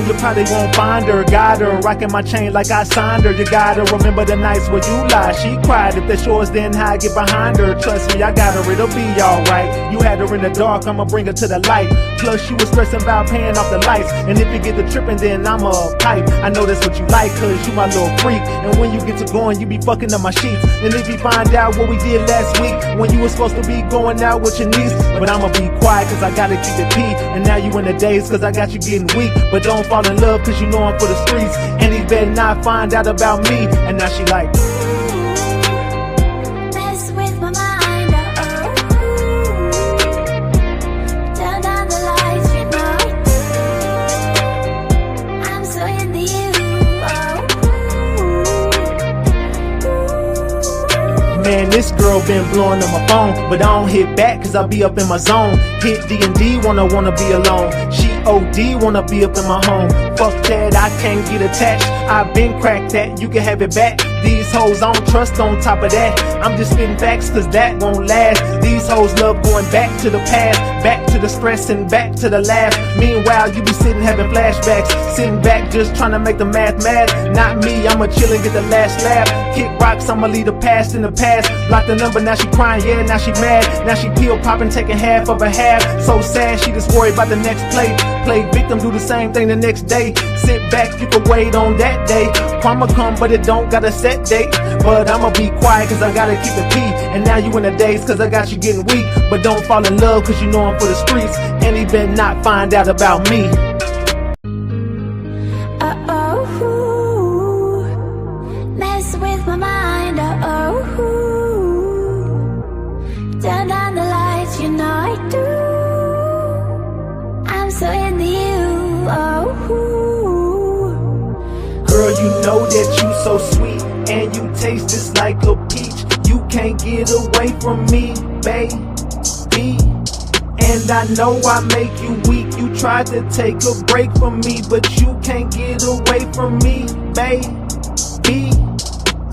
you probably won't find her. Got her rocking my chain like I signed her. You gotta remember the nights where you lied. She cried. If that's yours, then I get behind her. Trust me, I got her, it'll be alright. You had her in the dark, I'ma bring her to the light. Plus you was stressing about paying off the lights. And if you get the tripping, then I'm a pipe. I know that's what you like, cause you my little freak. And when you get to going, you be fucking up my sheets. And if you find out what we did last week, when you was supposed to be going out with your niece. But I'ma be quiet, cause I gotta keep it pee. And now you in the days, cause I got you getting weak. But don't fall in love, cause you know I'm for the streets. And he better not find out about me. And now she like, mess with my mind, turn down the lights, you know. I'm so into you, man, this girl been blowing up my phone, but I don't hit back cause I be up in my zone. Hit D&D, wanna be alone. She OD, wanna be up in my home. Fuck that, I can't get attached. I been cracked that, you can have it back. These hoes I don't trust on top of that. I'm just spitting facts cause that won't last. These hoes love going back to the past, back to the stress and back to the laugh. Meanwhile, you be sitting having flashbacks, sitting back just trying to make the math mad. Not me, I'ma chill and get the last laugh. Kick rocks, I'ma leave the past in the past. Block the number, now she crying, yeah, now she mad. Now she pill popping, taking half of a half. So sad, she just worried about the next play. Play victim, do the same thing the next day. Sit back, you can wait on that day. Karma come, but it don't got a set date. But I'ma be quiet, cause I gotta keep it pee. And now you in the days, cause I got you getting weak. But don't fall in love, cause you know I'm for the streets. And he better not find out about me. mess with my mind, turn down the lights, you know I do. I'm so into you, Girl, you know that you so sweet, and you taste just like a peach. You can't get away from me, baby. And I know I make you weak. You tried to take a break from me, but you can't get away from me, baby.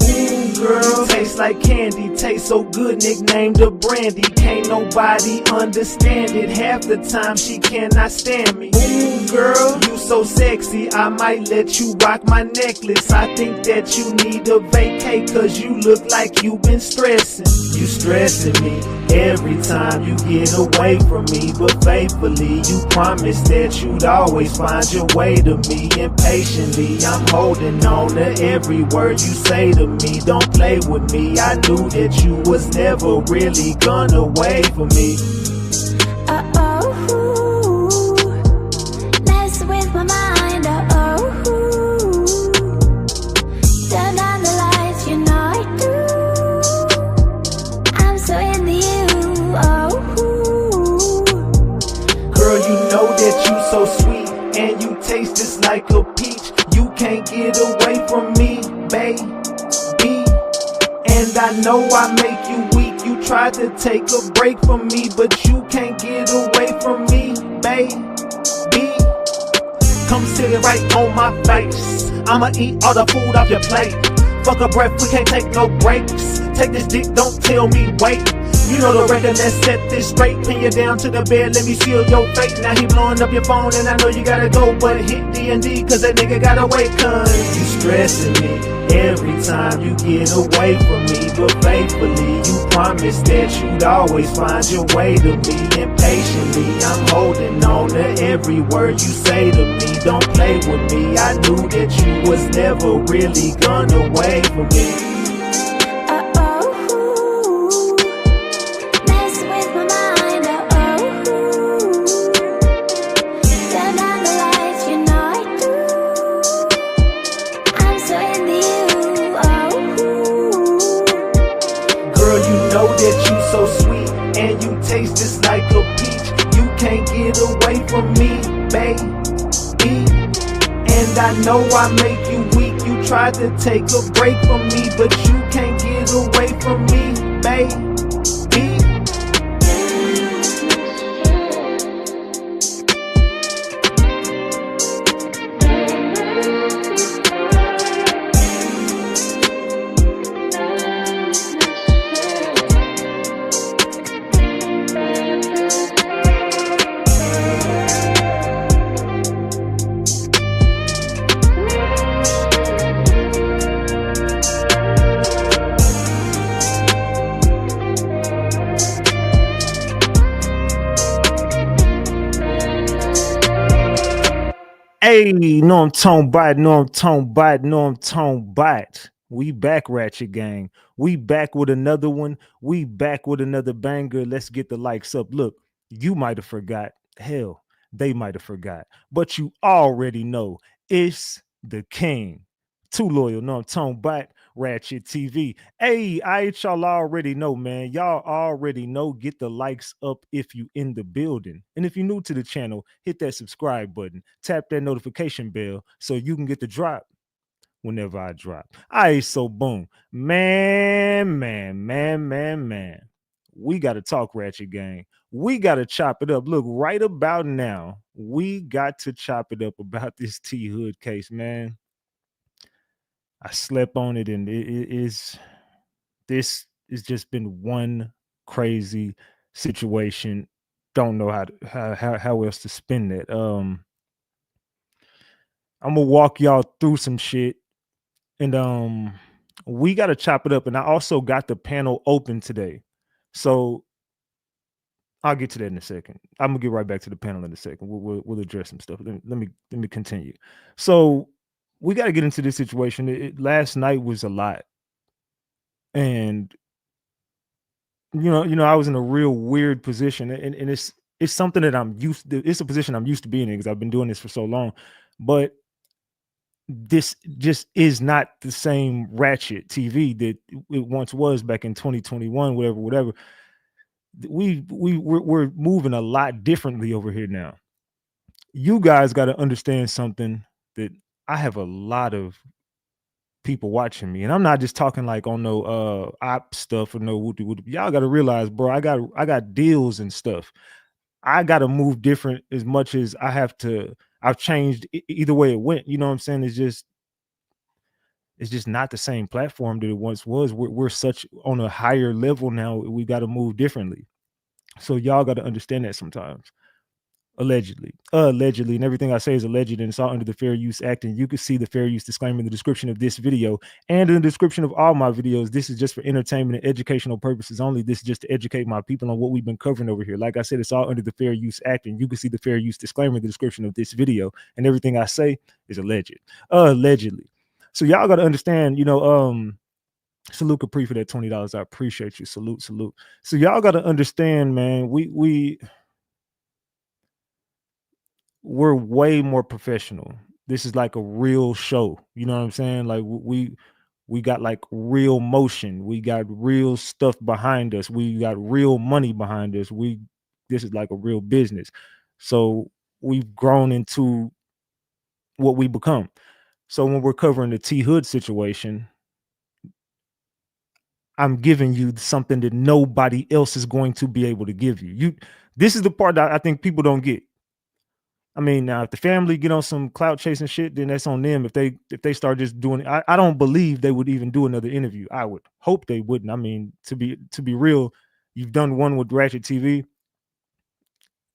Ooh, girl, tastes like candy, tastes so good, nicknamed her Brandy. Can't nobody understand it. Half the time she cannot stand me. Ooh, girl, you so sexy, I might let you rock my necklace. I think that you need a vacay, cause you look like you been stressing. You stressing me every time you get away from me. But faithfully, you promised that you'd always find your way to me. Impatiently, I'm holding on to every word you say to me. Don't play with me, I knew that you was never really gonna wait for me. mess with my mind, turn down the lights, you know I do. I'm so into you, Girl, you know that you so sweet, and you taste just like a peach. You can't get away from me, baby. And I know I make you weak. You tried to take a break from me, but you can't get away from me, baby. Come sit it right on my face. I'ma eat all the food off your plate. Fuck a breath, we can't take no breaks. Take this dick, don't tell me wait. You know the record, let's set this straight. Pin you down to the bed, let me seal your fate. Now he blowing up your phone and I know you gotta go, but hit D&D cause that nigga gotta wait. Cause you stressing me every time you get away from me. But faithfully, you promised that you'd always find your way to me. Impatiently, I'm holding on to every word you say to me. Don't play with me, I knew that you was never really gonna wait for me. That you so sweet, and you taste just like a peach. You can't get away from me, baby. And I know I make you weak. You tried to take a break from me, but you can't get away from me, baby. Hey, no, I'm Tone Bite. No, I'm Tone Bite. No, I'm Tone Bite. We back, Ratchet Gang. We back with another one. We back with another banger. Let's get the likes up. Look, you might have forgot. Hell, they might have forgot. But you already know it's the king. Too loyal. No, I'm Tone Bite. Ratchet TV. Hey, y'all already know, man. Y'all already know. Get the likes up if you in the building. And if you're new to the channel, hit that subscribe button. Tap that notification bell so you can get the drop whenever I drop. All right, so boom. Man. We got to talk, Ratchet Gang. We got to chop it up. Look, right about now, we got to chop it up about this T Hood case, man. I slept on it, and it is this has just been one crazy situation. Don't know how else to spin that. I'm gonna walk y'all through some shit, and we got to chop it up. And I also got the panel open today, so I'll get to that in a second. I'm gonna get right back to the panel in a second. We'll address some stuff. Let me continue. So we got to get into this situation. Last night was a lot, and I was in a real weird position, and it's something that I'm used to. It's a position I'm used to being in because I've been doing this for so long. But this just is not the same Ratchet TV that it once was back in 2021, whatever. We're moving a lot differently over here now. You guys got to understand something, that I have a lot of people watching me, and I'm not just talking like on no op stuff or no whoopty. Y'all got to realize, bro, I got deals and stuff. I got to move different as much as I have to. I've changed either way it went. You know what I'm saying? It's just not the same platform that it once was. We're such on a higher level now. We got to move differently. So y'all got to understand that sometimes. Allegedly, and everything I say is alleged, and it's all under the Fair Use Act. And you can see the Fair Use disclaimer in the description of this video and in the description of all my videos. This is just for entertainment and educational purposes only. This is just to educate my people on what we've been covering over here. Like I said, it's all under the Fair Use Act, and you can see the Fair Use disclaimer in the description of this video. And everything I say is alleged, allegedly. So y'all got to understand, salute Capri for that $20. I appreciate you. Salute. So y'all got to understand, man, we're way more professional. This is like a real show. You know what I'm saying? Like we got like real motion. We got real stuff behind us. We got real money behind us. This is like a real business. So we've grown into what we become. So when we're covering the T Hood situation, I'm giving you something that nobody else is going to be able to give you. This is the part that I think people don't get. I mean, now if the family get on some clout chasing shit, then that's on them. If they start just doing it, I don't believe they would even do another interview. I would hope they wouldn't. I mean, to be real, you've done one with Ratchet TV.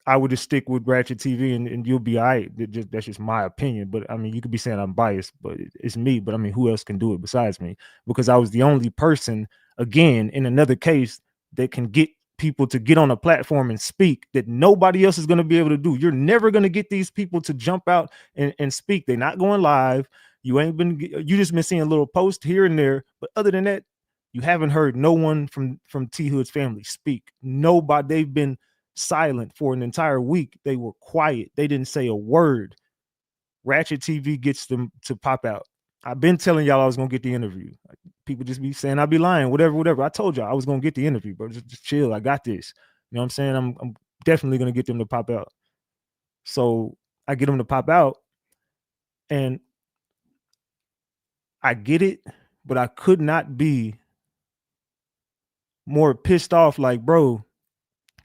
I would just stick with Ratchet TV, and you'll be all right. That's just my opinion. But I mean, you could be saying I'm biased, but it's me. But I mean, who else can do it besides me? Because I was the only person, again, in another case, that can get people to get on a platform and speak that nobody else is going to be able to do. You're never going to get these people to jump out and speak. They're not going live. You just been seeing a little post here and there. But other than that, you haven't heard no one from T Hood's family speak. Nobody. They've been silent for an entire week. They were quiet. They didn't say a word. Ratchet TV gets them to pop out. I've been telling y'all I was gonna get the interview. People just be saying I'd be lying, whatever. I told y'all I was gonna get the interview, bro. Just chill. I got this. You know what I'm saying? I'm definitely gonna get them to pop out. So I get them to pop out, and I get it, but I could not be more pissed off. Like, bro,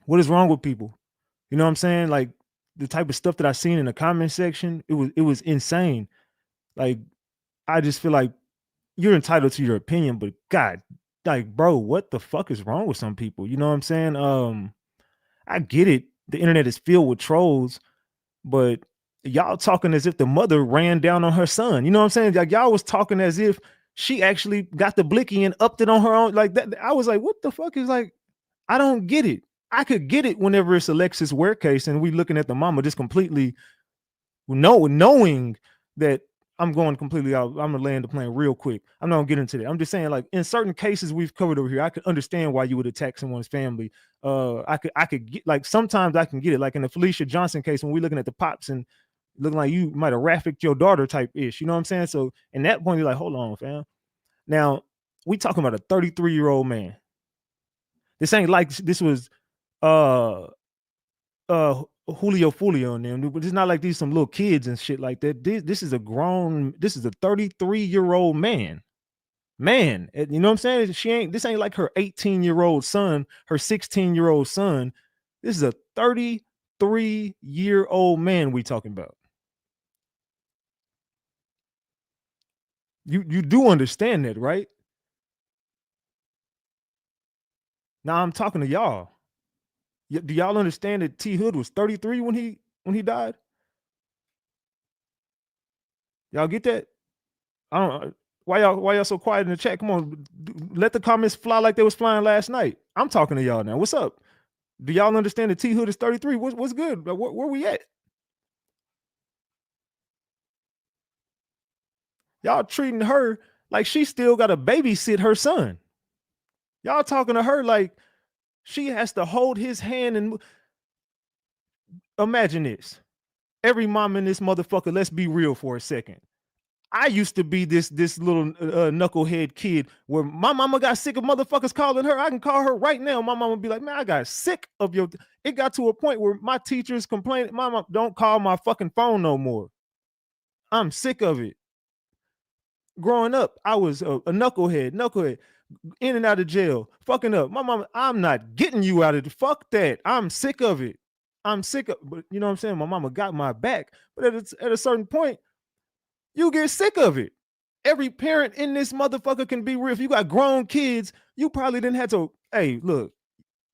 what is wrong with people? You know what I'm saying? Like the type of stuff that I seen in the comment section, it was insane. Like, I just feel like you're entitled to your opinion, but God, like, bro, what the fuck is wrong with some people? You know what I'm saying? I get it. The internet is filled with trolls, but y'all talking as if the mother ran down on her son. You know what I'm saying? Like, y'all was talking as if she actually got the blicky and upped it on her own. Like that. I was like, what the fuck is, like, I don't get it. I could get it whenever it's Alexis Ware case and we looking at the mama just completely knowing that I'm going completely out. I'm gonna land the plane real quick. I'm not gonna get into that. I'm just saying, like, in certain cases we've covered over here, I could understand why you would attack someone's family. I could get, like, sometimes I can get it. Like in the Felicia Johnson case, when we're looking at the pops and looking like you might have rafficked your daughter type ish. You know what I'm saying? So in that point, you're like, hold on, fam. Now we talking about a 33-year-old man. This ain't like this was uh Julio Fulio and them, but it's not like these some little kids and shit like that. This is a 33-year-old man. You know what I'm saying? This ain't like her 18-year-old son, her 16-year-old son. This is a 33-year-old man we talking about. You do understand that, right? Now I'm talking to y'all. Do y'all understand that T Hood was 33 when he died? Y'all get that? I don't. Why y'all so quiet in the chat? Come on, let the comments fly like they was flying last night. I'm talking to y'all now. What's up? Do y'all understand that T Hood is 33? What's good? Where we at? Y'all treating her like she still got to babysit her son. Y'all talking to her like she has to hold his hand and imagine this. Every mom in this motherfucker, let's be real for a second. I used to be this little knucklehead kid where my mama got sick of motherfuckers calling her. I can call her right now. My mama be like, man, I got sick of your. It got to a point where my teachers complained, mama, don't call my fucking phone no more. I'm sick of it. Growing up, I was a knucklehead, in and out of jail, fucking up. My mama, I'm not getting you out of the fuck that. I'm sick of it. I'm sick of, but you know what I'm saying? My mama got my back. But at a certain point, you get sick of it. Every parent in this motherfucker can be real. If you got grown kids, you probably didn't have to, hey, look,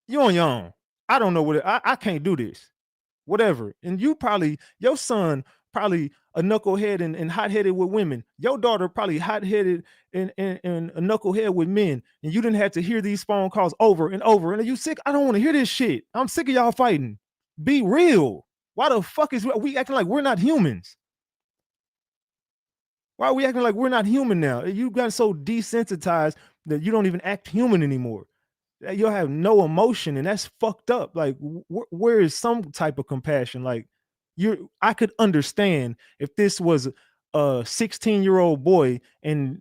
you on your own. I don't know what I can't do this. Whatever. And your son probably a knucklehead and hot-headed with women. Your daughter probably hot-headed and a knucklehead with men. And you didn't have to hear these phone calls over and over. And are you sick? I don't want to hear this shit. I'm sick of y'all fighting. Be real. Why the fuck is we acting like we're not humans? Why are we acting like we're not human now? You got so desensitized that you don't even act human anymore. You'll have no emotion, and that's fucked up. Like, where is some type of compassion? Like, I could understand if this was a 16-year-old boy and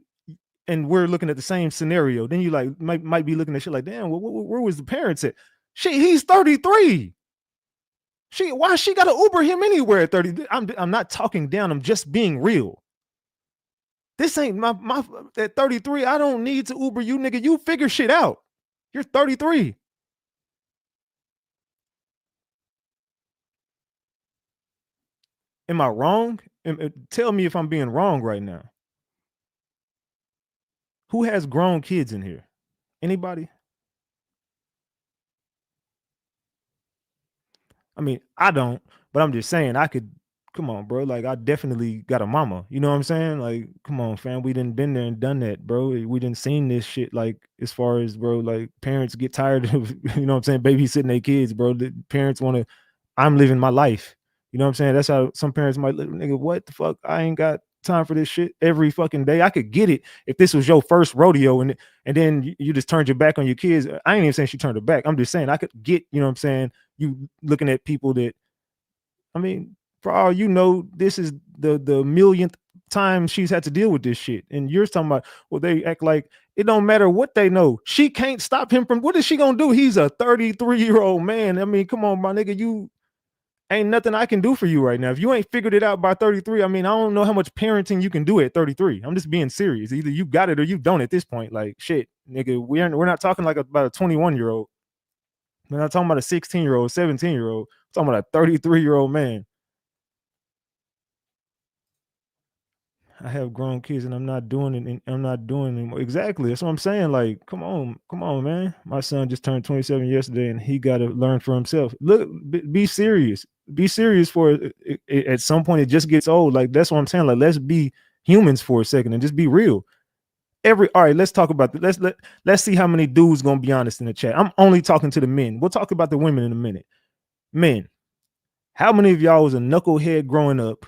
we're looking at the same scenario. Then you like might be looking at shit like, damn, where was the parents at? He's 33. Why she got to Uber him anywhere at 30? I'm not talking down. I'm just being real. This ain't my at 33. I don't need to Uber you, nigga. You figure shit out. You're 33. Am I wrong? Tell me if I'm being wrong right now. Who has grown kids in here? Anybody? I mean, I don't, but I'm just saying I could. Come on, bro. Like, I definitely got a mama. You know what I'm saying? Like, come on, fam. We didn't been there and done that, bro. We didn't seen this shit. Like, as far as, bro, like, parents get tired of, you know what I'm saying, babysitting their kids, bro. The parents want to. I'm living my life. You know what I'm saying? That's how some parents might live. Nigga, what the fuck? I ain't got time for this shit every fucking day. I could get it if this was your first rodeo and then you just turned your back on your kids. I ain't even saying she turned her back. I'm just saying I could get, you know what I'm saying, you looking at people that, I mean, for all you know, this is the millionth time she's had to deal with this shit. And you're talking about, well, they act like it don't matter what they know. She can't stop him from, what is she gonna do? He's a 33-year-old man. I mean, come on, my nigga, you ain't nothing I can do for you right now. If you ain't figured it out by 33, I mean, I don't know how much parenting you can do at 33. I'm just being serious. Either you got it or you don't at this point. Like, shit, nigga, we're not talking like about a 21-year-old. We're not talking about a 16-year-old, 17-year-old. We're talking about a 33-year-old man. I have grown kids and I'm not doing it. I'm not doing it anymore. Exactly. That's what I'm saying. Like, come on, man. My son just turned 27 yesterday and he got to learn for himself. Look, be serious. Be serious for it. At some point, it just gets old. Like, that's what I'm saying. Like, let's be humans for a second and just be real. All right, let's talk about the, let's see how many dudes gonna be honest in the chat. I'm only talking to the men. We'll talk about the women in a minute. Men, how many of y'all was a knucklehead growing up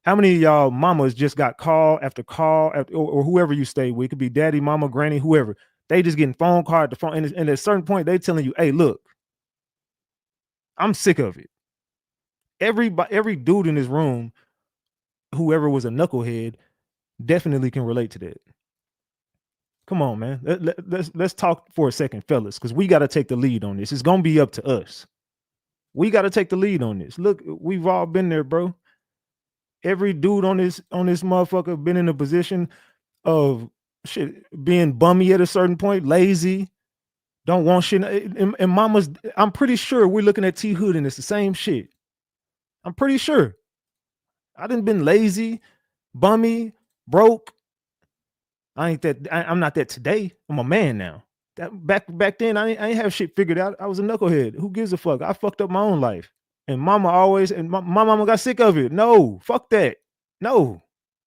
How many of y'all mamas just got call after call after, or whoever you stay with? It could be daddy, mama, granny, whoever. They just getting phone call at the phone, and at a certain point, they telling you, "Hey, look, I'm sick of it." Every dude in this room, whoever was a knucklehead, definitely can relate to that. Come on, man. Let's talk for a second, fellas, because we got to take the lead on this. It's gonna be up to us. We got to take the lead on this. Look, we've all been there, bro. Every dude on this motherfucker been in a position of shit being bummy at a certain point, lazy, don't want shit. And mamas, I'm pretty sure we're looking at T Hood and it's the same shit. I'm pretty sure. I done been lazy, bummy, broke. I'm not that today. I'm a man now. That back then, I ain't have shit figured out. I was a knucklehead. Who gives a fuck? I fucked up my own life. And mama always, and my mama got sick of it. No, fuck that. No,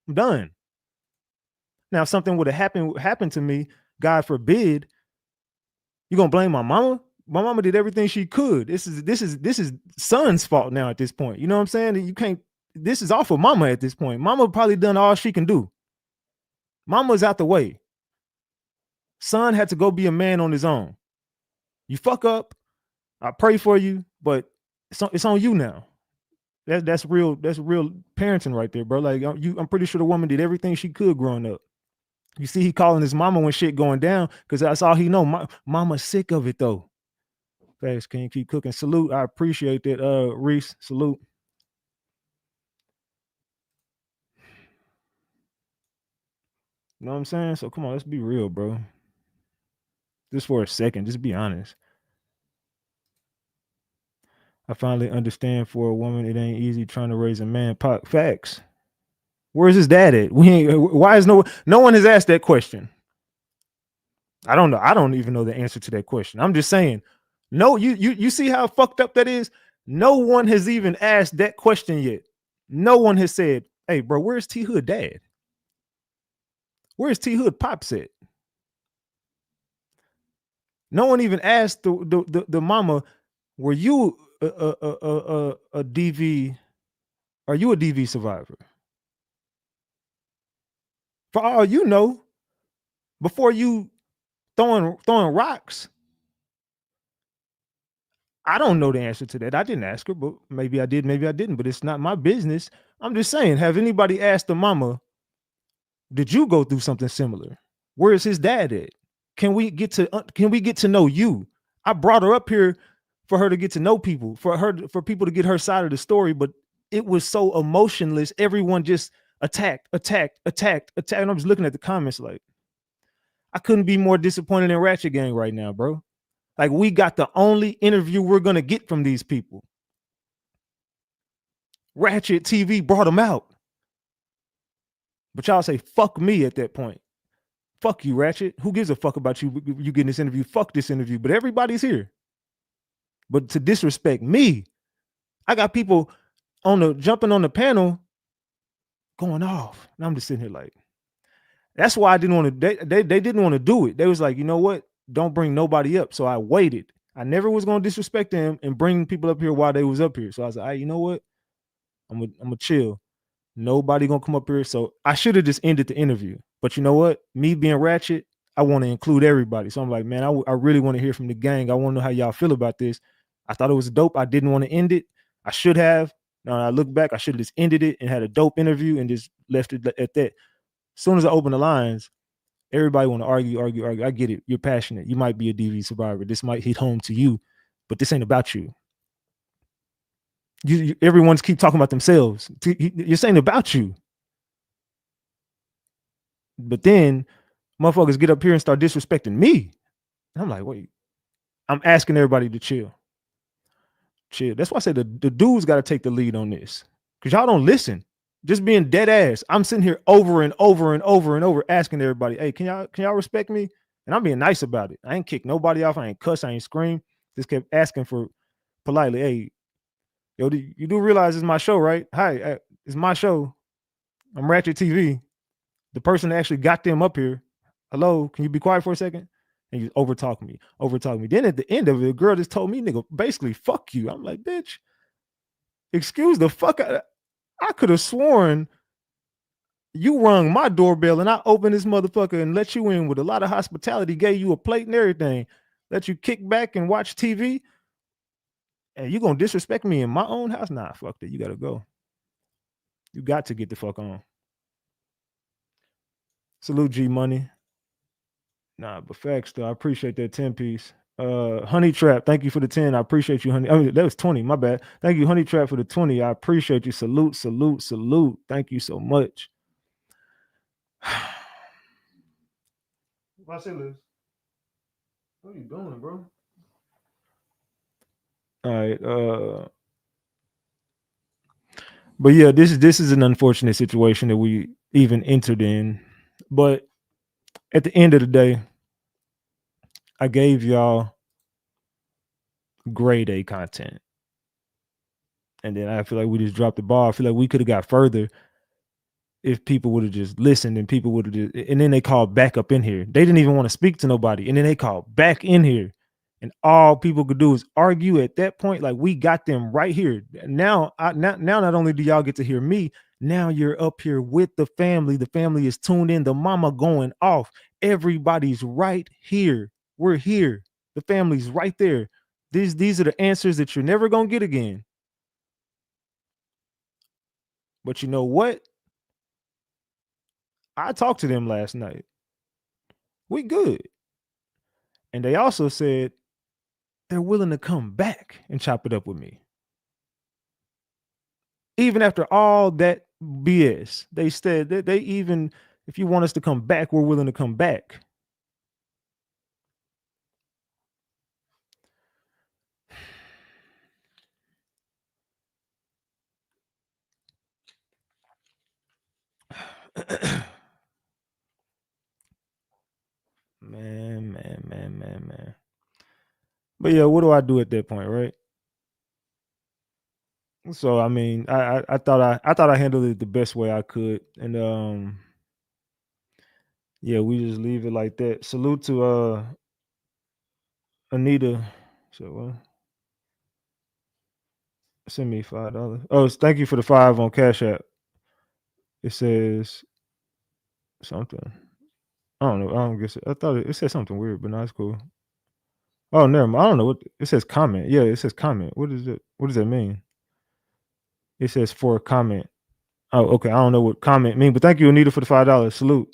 I'm done. Now, if something would have happened to me, God forbid, you gonna blame my mama? My mama did everything she could. This is son's fault now at this point. You know what I'm saying? You can't. This is off of mama at this point. Mama probably done all she can do. Mama's out the way. Son had to go be a man on his own. You fuck up, I pray for you, but it's on you now. That's real parenting right there, bro. Like I'm pretty sure the woman did everything she could growing up. You see, he calling his mama when shit going down because that's all he know. Mama's sick of it though. Thanks, can you keep cooking? Salute, I appreciate that. Reese, salute. You know what I'm saying? So come on, let's be real, bro. Just for a second, just be honest. I finally understand for a woman, it ain't easy trying to raise a man. Facts. Where's his dad at? Why is no one has asked that question? I don't know. I don't even know the answer to that question. I'm just saying, no, you see how fucked up that is? No one has even asked that question yet. No one has said, hey, bro, where's T Hood dad? Where's T Hood pops at? No one even asked the mama, were you a DV? Are you a DV survivor? For all you know, before you throwing rocks, I don't know the answer to that. I didn't ask her, but maybe I did, maybe I didn't. But it's not my business. I'm just saying, have anybody asked the mama, did you go through something similar? Where is his dad at? Can we get to know you? I brought her up here for her to get to know people, for people to get her side of the story, but it was so emotionless. Everyone just attacked. And I'm just looking at the comments like, I couldn't be more disappointed in Ratchet Gang right now, bro. Like, we got the only interview we're gonna get from these people. RatchetTV brought them out. But y'all say, fuck me at that point. Fuck you, Ratchet. Who gives a fuck about you getting this interview? Fuck this interview. But everybody's here. But to disrespect me, I got people jumping on the panel going off. And I'm just sitting here like, that's why I didn't want to, they didn't want to do it. They was like, you know what? Don't bring nobody up. So I waited. I never was going to disrespect them and bring people up here while they was up here. So I was like, hey, you know what? I'm gonna chill. Nobody gonna come up here. So I should have just ended the interview. But you know what? Me being Ratchet, I want to include everybody. So I'm like, man, I really want to hear from the gang. I want to know how y'all feel about this. I thought it was dope. I didn't want to end it. I should have. Now I look back, I should have just ended it and had a dope interview and just left it at that. As soon as I open the lines, everybody want to argue. I get it. You're passionate. You might be a DV survivor. This might hit home to you, but this ain't about you. Everyone's keep talking about themselves. You're saying about you. But then motherfuckers get up here and start disrespecting me. And I'm like, wait, I'm asking everybody to chill. Chill. That's why I said the dudes got to take the lead on this. Because y'all don't listen. Just being dead ass. I'm sitting here over and over asking everybody, hey, can y'all respect me? And I'm being nice about it. I ain't kick nobody off. I ain't cuss. I ain't scream. Just kept asking for politely, hey, yo, you do realize it's my show, right? Hi, it's my show. I'm RatchetTV. The person that actually got them up here. Hello, can you be quiet for a second? And you overtalk me. Then at the end of it, the girl just told me, nigga, basically, fuck you. I'm like, bitch, excuse the fuck out. I could have sworn you rung my doorbell and I opened this motherfucker and let you in with a lot of hospitality, gave you a plate and everything, let you kick back and watch TV. And you gonna disrespect me in my own house? Nah, fuck that. You gotta go. You got to get the fuck on. Salute G Money. Nah, but facts though. I appreciate that 10 piece. Honey Trap, thank you for the 10. I appreciate you, honey. Oh, that was 20. My bad. Thank you, Honey Trap, for the 20. I appreciate you. Salute, salute, salute. Thank you so much. What's it, Liz? What are you doing, bro? All right. But yeah, this is an unfortunate situation that we even entered in. But at the end of the day, I gave y'all grade A content. And then I feel like we just dropped the ball. I feel like we could have got further if people would have just listened and people would have just, and then they called back up in here. They didn't even want to speak to nobody. And then they called back in here. And all people could do is argue at that point. Like, we got them right here. Now, not only do y'all get to hear me, now you're up here with the family. The family is tuned in. The mama going off. Everybody's right here. We're here. The family's right there. These are the answers that you're never gonna get again. But you know what? I talked to them last night. We good. And they also said they're willing to come back and chop it up with me. Even after all that BS, they said that they even, if you want us to come back, we're willing to come back. Man. But yeah, what do I do at that point, right? So I mean, I thought I handled it the best way I could, and yeah, we just leave it like that. Salute to Anita. So send me $5. Oh, thank you for the 5 on Cash App. It says something. I don't know. I don't guess. I thought it said something weird, but no, it's cool. Oh, never mind. I don't know what it says. Comment. Yeah, it says comment. What is it? What does that mean? It says for a comment. Oh, okay. I don't know what comment mean, but thank you, Anita, for the $5. Salute.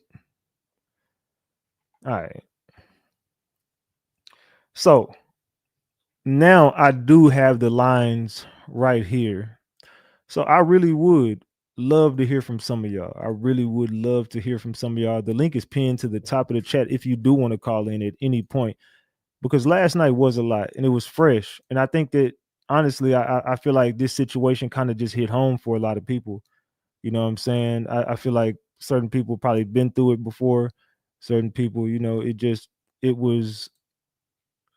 All right. So now I do have the lines right here. So I really would love to hear from some of y'all. I really would love to hear from some of y'all. The link is pinned to the top of the chat if you do want to call in at any point, because last night was a lot and it was fresh. And I think that honestly, I feel like this situation kind of just hit home for a lot of people. You know what I'm saying? I feel like certain people probably been through it before. Certain people, it was,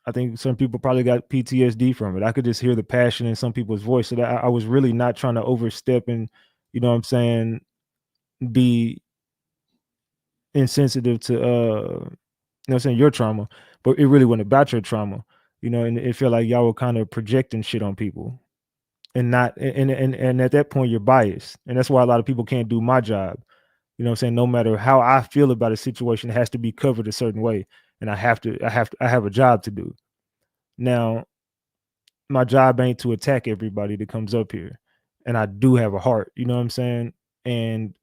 I think some people probably got PTSD from it. I could just hear the passion in some people's voice. So that I was really not trying to overstep and, you know what I'm saying, be insensitive to you know what I'm saying, your trauma. But it really wasn't about your trauma, and it felt like y'all were kind of projecting shit on people. And not and at that point you're biased. And that's why a lot of people can't do my job. You know what I'm saying? No matter how I feel about a situation, it has to be covered a certain way. And I have a job to do. Now, my job ain't to attack everybody that comes up here. And I do have a heart, you know what I'm saying? And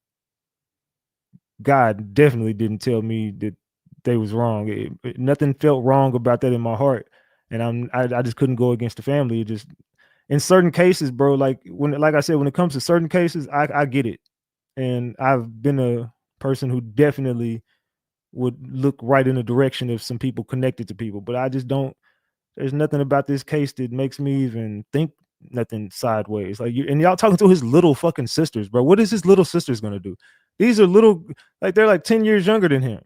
God definitely didn't tell me that they was wrong. Nothing felt wrong about that in my heart. And I just couldn't go against the family. It just, in certain cases, bro, like I said, when it comes to certain cases, I get it. And I've been a person who definitely would look right in the direction of some people connected to people, but I just don't. There's nothing about this case that makes me even think nothing sideways. Like, and y'all talking to his little fucking sisters, bro. What is his little sisters gonna do? These are little, like, they're like 10 years younger than him.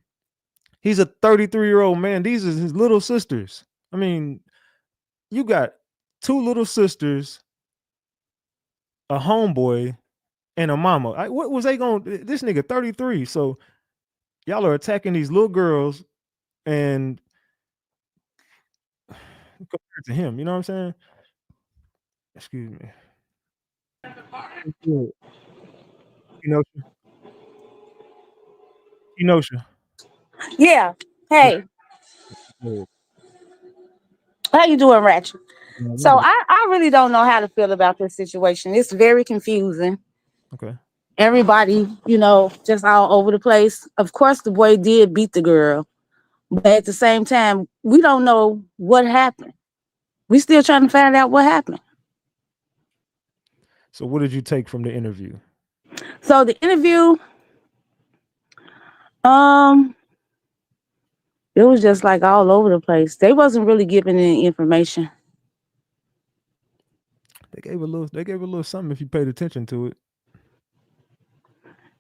He's a 33-year-old man. These are his little sisters. I mean, you got 2 little sisters, a homeboy, and a mama. What was they going? This nigga 33. So y'all are attacking these little girls and compared to him, you know what I'm saying? Excuse me. Kenosha. Kenosha. Yeah. Yeah. Hey, Yeah. how you doing, Ratchet? Yeah, we So good. I really don't know how to feel about this situation. It's very confusing. Okay. Everybody, just all over the place. Of course, the boy did beat the girl, but at the same time, we don't know what happened. We still trying to find out what happened. So what did you take from the interview? So the interview, um, it was just like all over the place. They wasn't really giving any information. They gave a little something if you paid attention to it.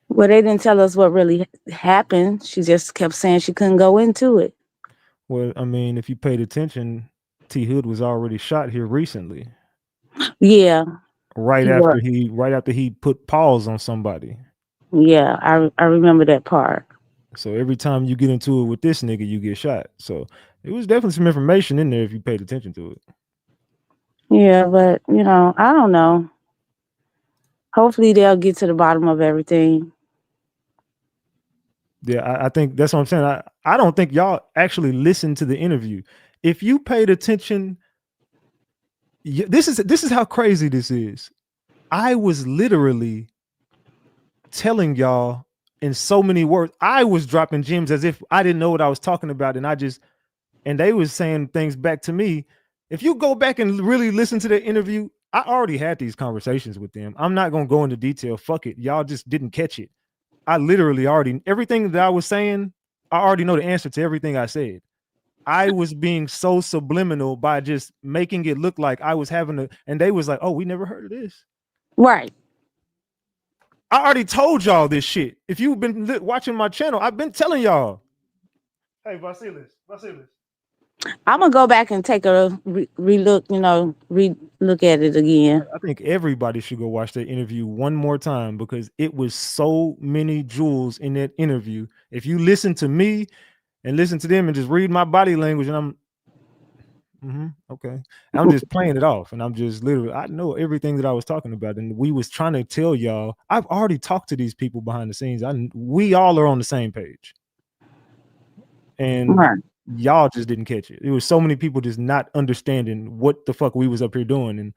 Well, they didn't tell us what really happened. She just kept saying she couldn't go into it. Well, I mean, if you paid attention, T Hood was already shot here recently, Yeah, right he after was. he put pause on somebody. Yeah, I remember that part. So every time you get into it with this nigga, you get shot. So it was definitely some information in there if you paid attention to it. Yeah, but I don't know. Hopefully they'll get to the bottom of everything. Yeah, I think that's what I'm saying. I don't think y'all actually listened to the interview. If you paid attention, this is how crazy this is. I was literally telling y'all in so many words. I was dropping gems as if I didn't know what I was talking about, and they was saying things back to me. If you go back and really listen to the interview, I already had these conversations with them. I'm not gonna go into detail. Fuck it, y'all just didn't catch it. I literally already everything that I was saying. I already know the answer to everything I said. I was being so subliminal by just making it look like I was having a, and they was like, "Oh, we never heard of this." Right. I already told y'all this shit. If you've been watching my channel, I've been telling y'all. Hey, Vasilis. I'm gonna go back and take a re-look, re-look at it again. I think everybody should go watch that interview one more time because it was so many jewels in that interview. If you listen to me and listen to them and just read my body language, and okay, I'm just playing it off, and I'm just literally, I know everything that I was talking about, and we was trying to tell y'all. I've already talked to these people behind the scenes. We all are on the same page, and Right. y'all just didn't catch it. It was so many people just not understanding what the fuck we was up here doing, and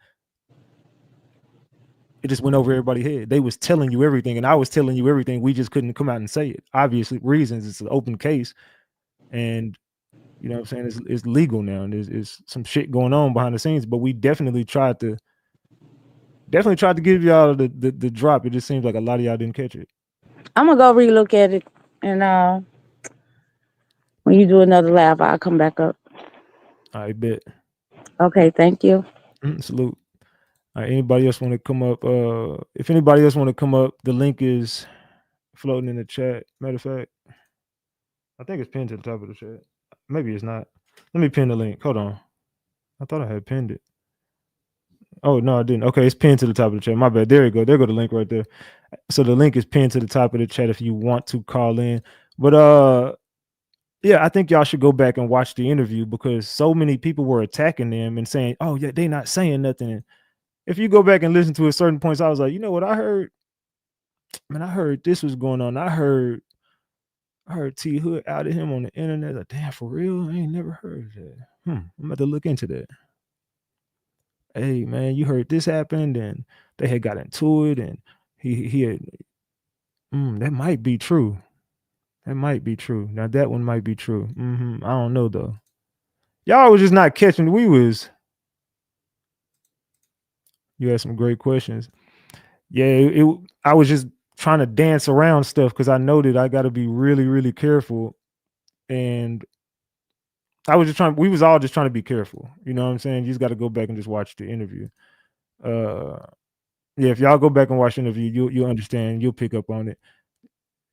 it just went over everybody's head. They was telling you everything, and I was telling you everything. We just couldn't come out and say it. Obviously, reasons. It's an open case, and you know what I'm saying, it's legal now, and there's some shit going on behind the scenes. But we definitely tried to give y'all the drop. It just seems like a lot of y'all didn't catch it. I'm gonna go re-look at it, and when you do another live, I'll come back up. I bet. Okay, thank you. Salute. All right, anybody else want to come up? If anybody else want to come up, the link is floating in the chat. Matter of fact, I think it's pinned to the top of the chat. Maybe it's not. Let me pin the link. Hold on. I thought I had pinned it. Oh no, I didn't. Okay, it's pinned to the top of the chat. My bad. There you go. There go the link right there. So the link is pinned to the top of the chat if you want to call in. But yeah, I think y'all should go back and watch the interview because so many people were attacking them and saying, "Oh yeah, they not saying nothing." And if you go back and listen to a certain points, I was like, you know what I heard? Man, I heard this was going on. I heard T Hood out of him on the internet. Like, damn, for real? I ain't never heard of that. I'm about to look into that. Hey man, you heard this happened, and they had got into it, and he had. That might be true. That might be true. Now that one might be true. I don't know though. Y'all was just not catching. You had some great questions. Yeah, I was just trying to dance around stuff because I know that I got to be really, really careful, and we was all just trying to be careful. You know what I'm saying? You just got to go back and just watch the interview. Yeah, if y'all go back and watch the interview, you'll understand. You'll pick up on it.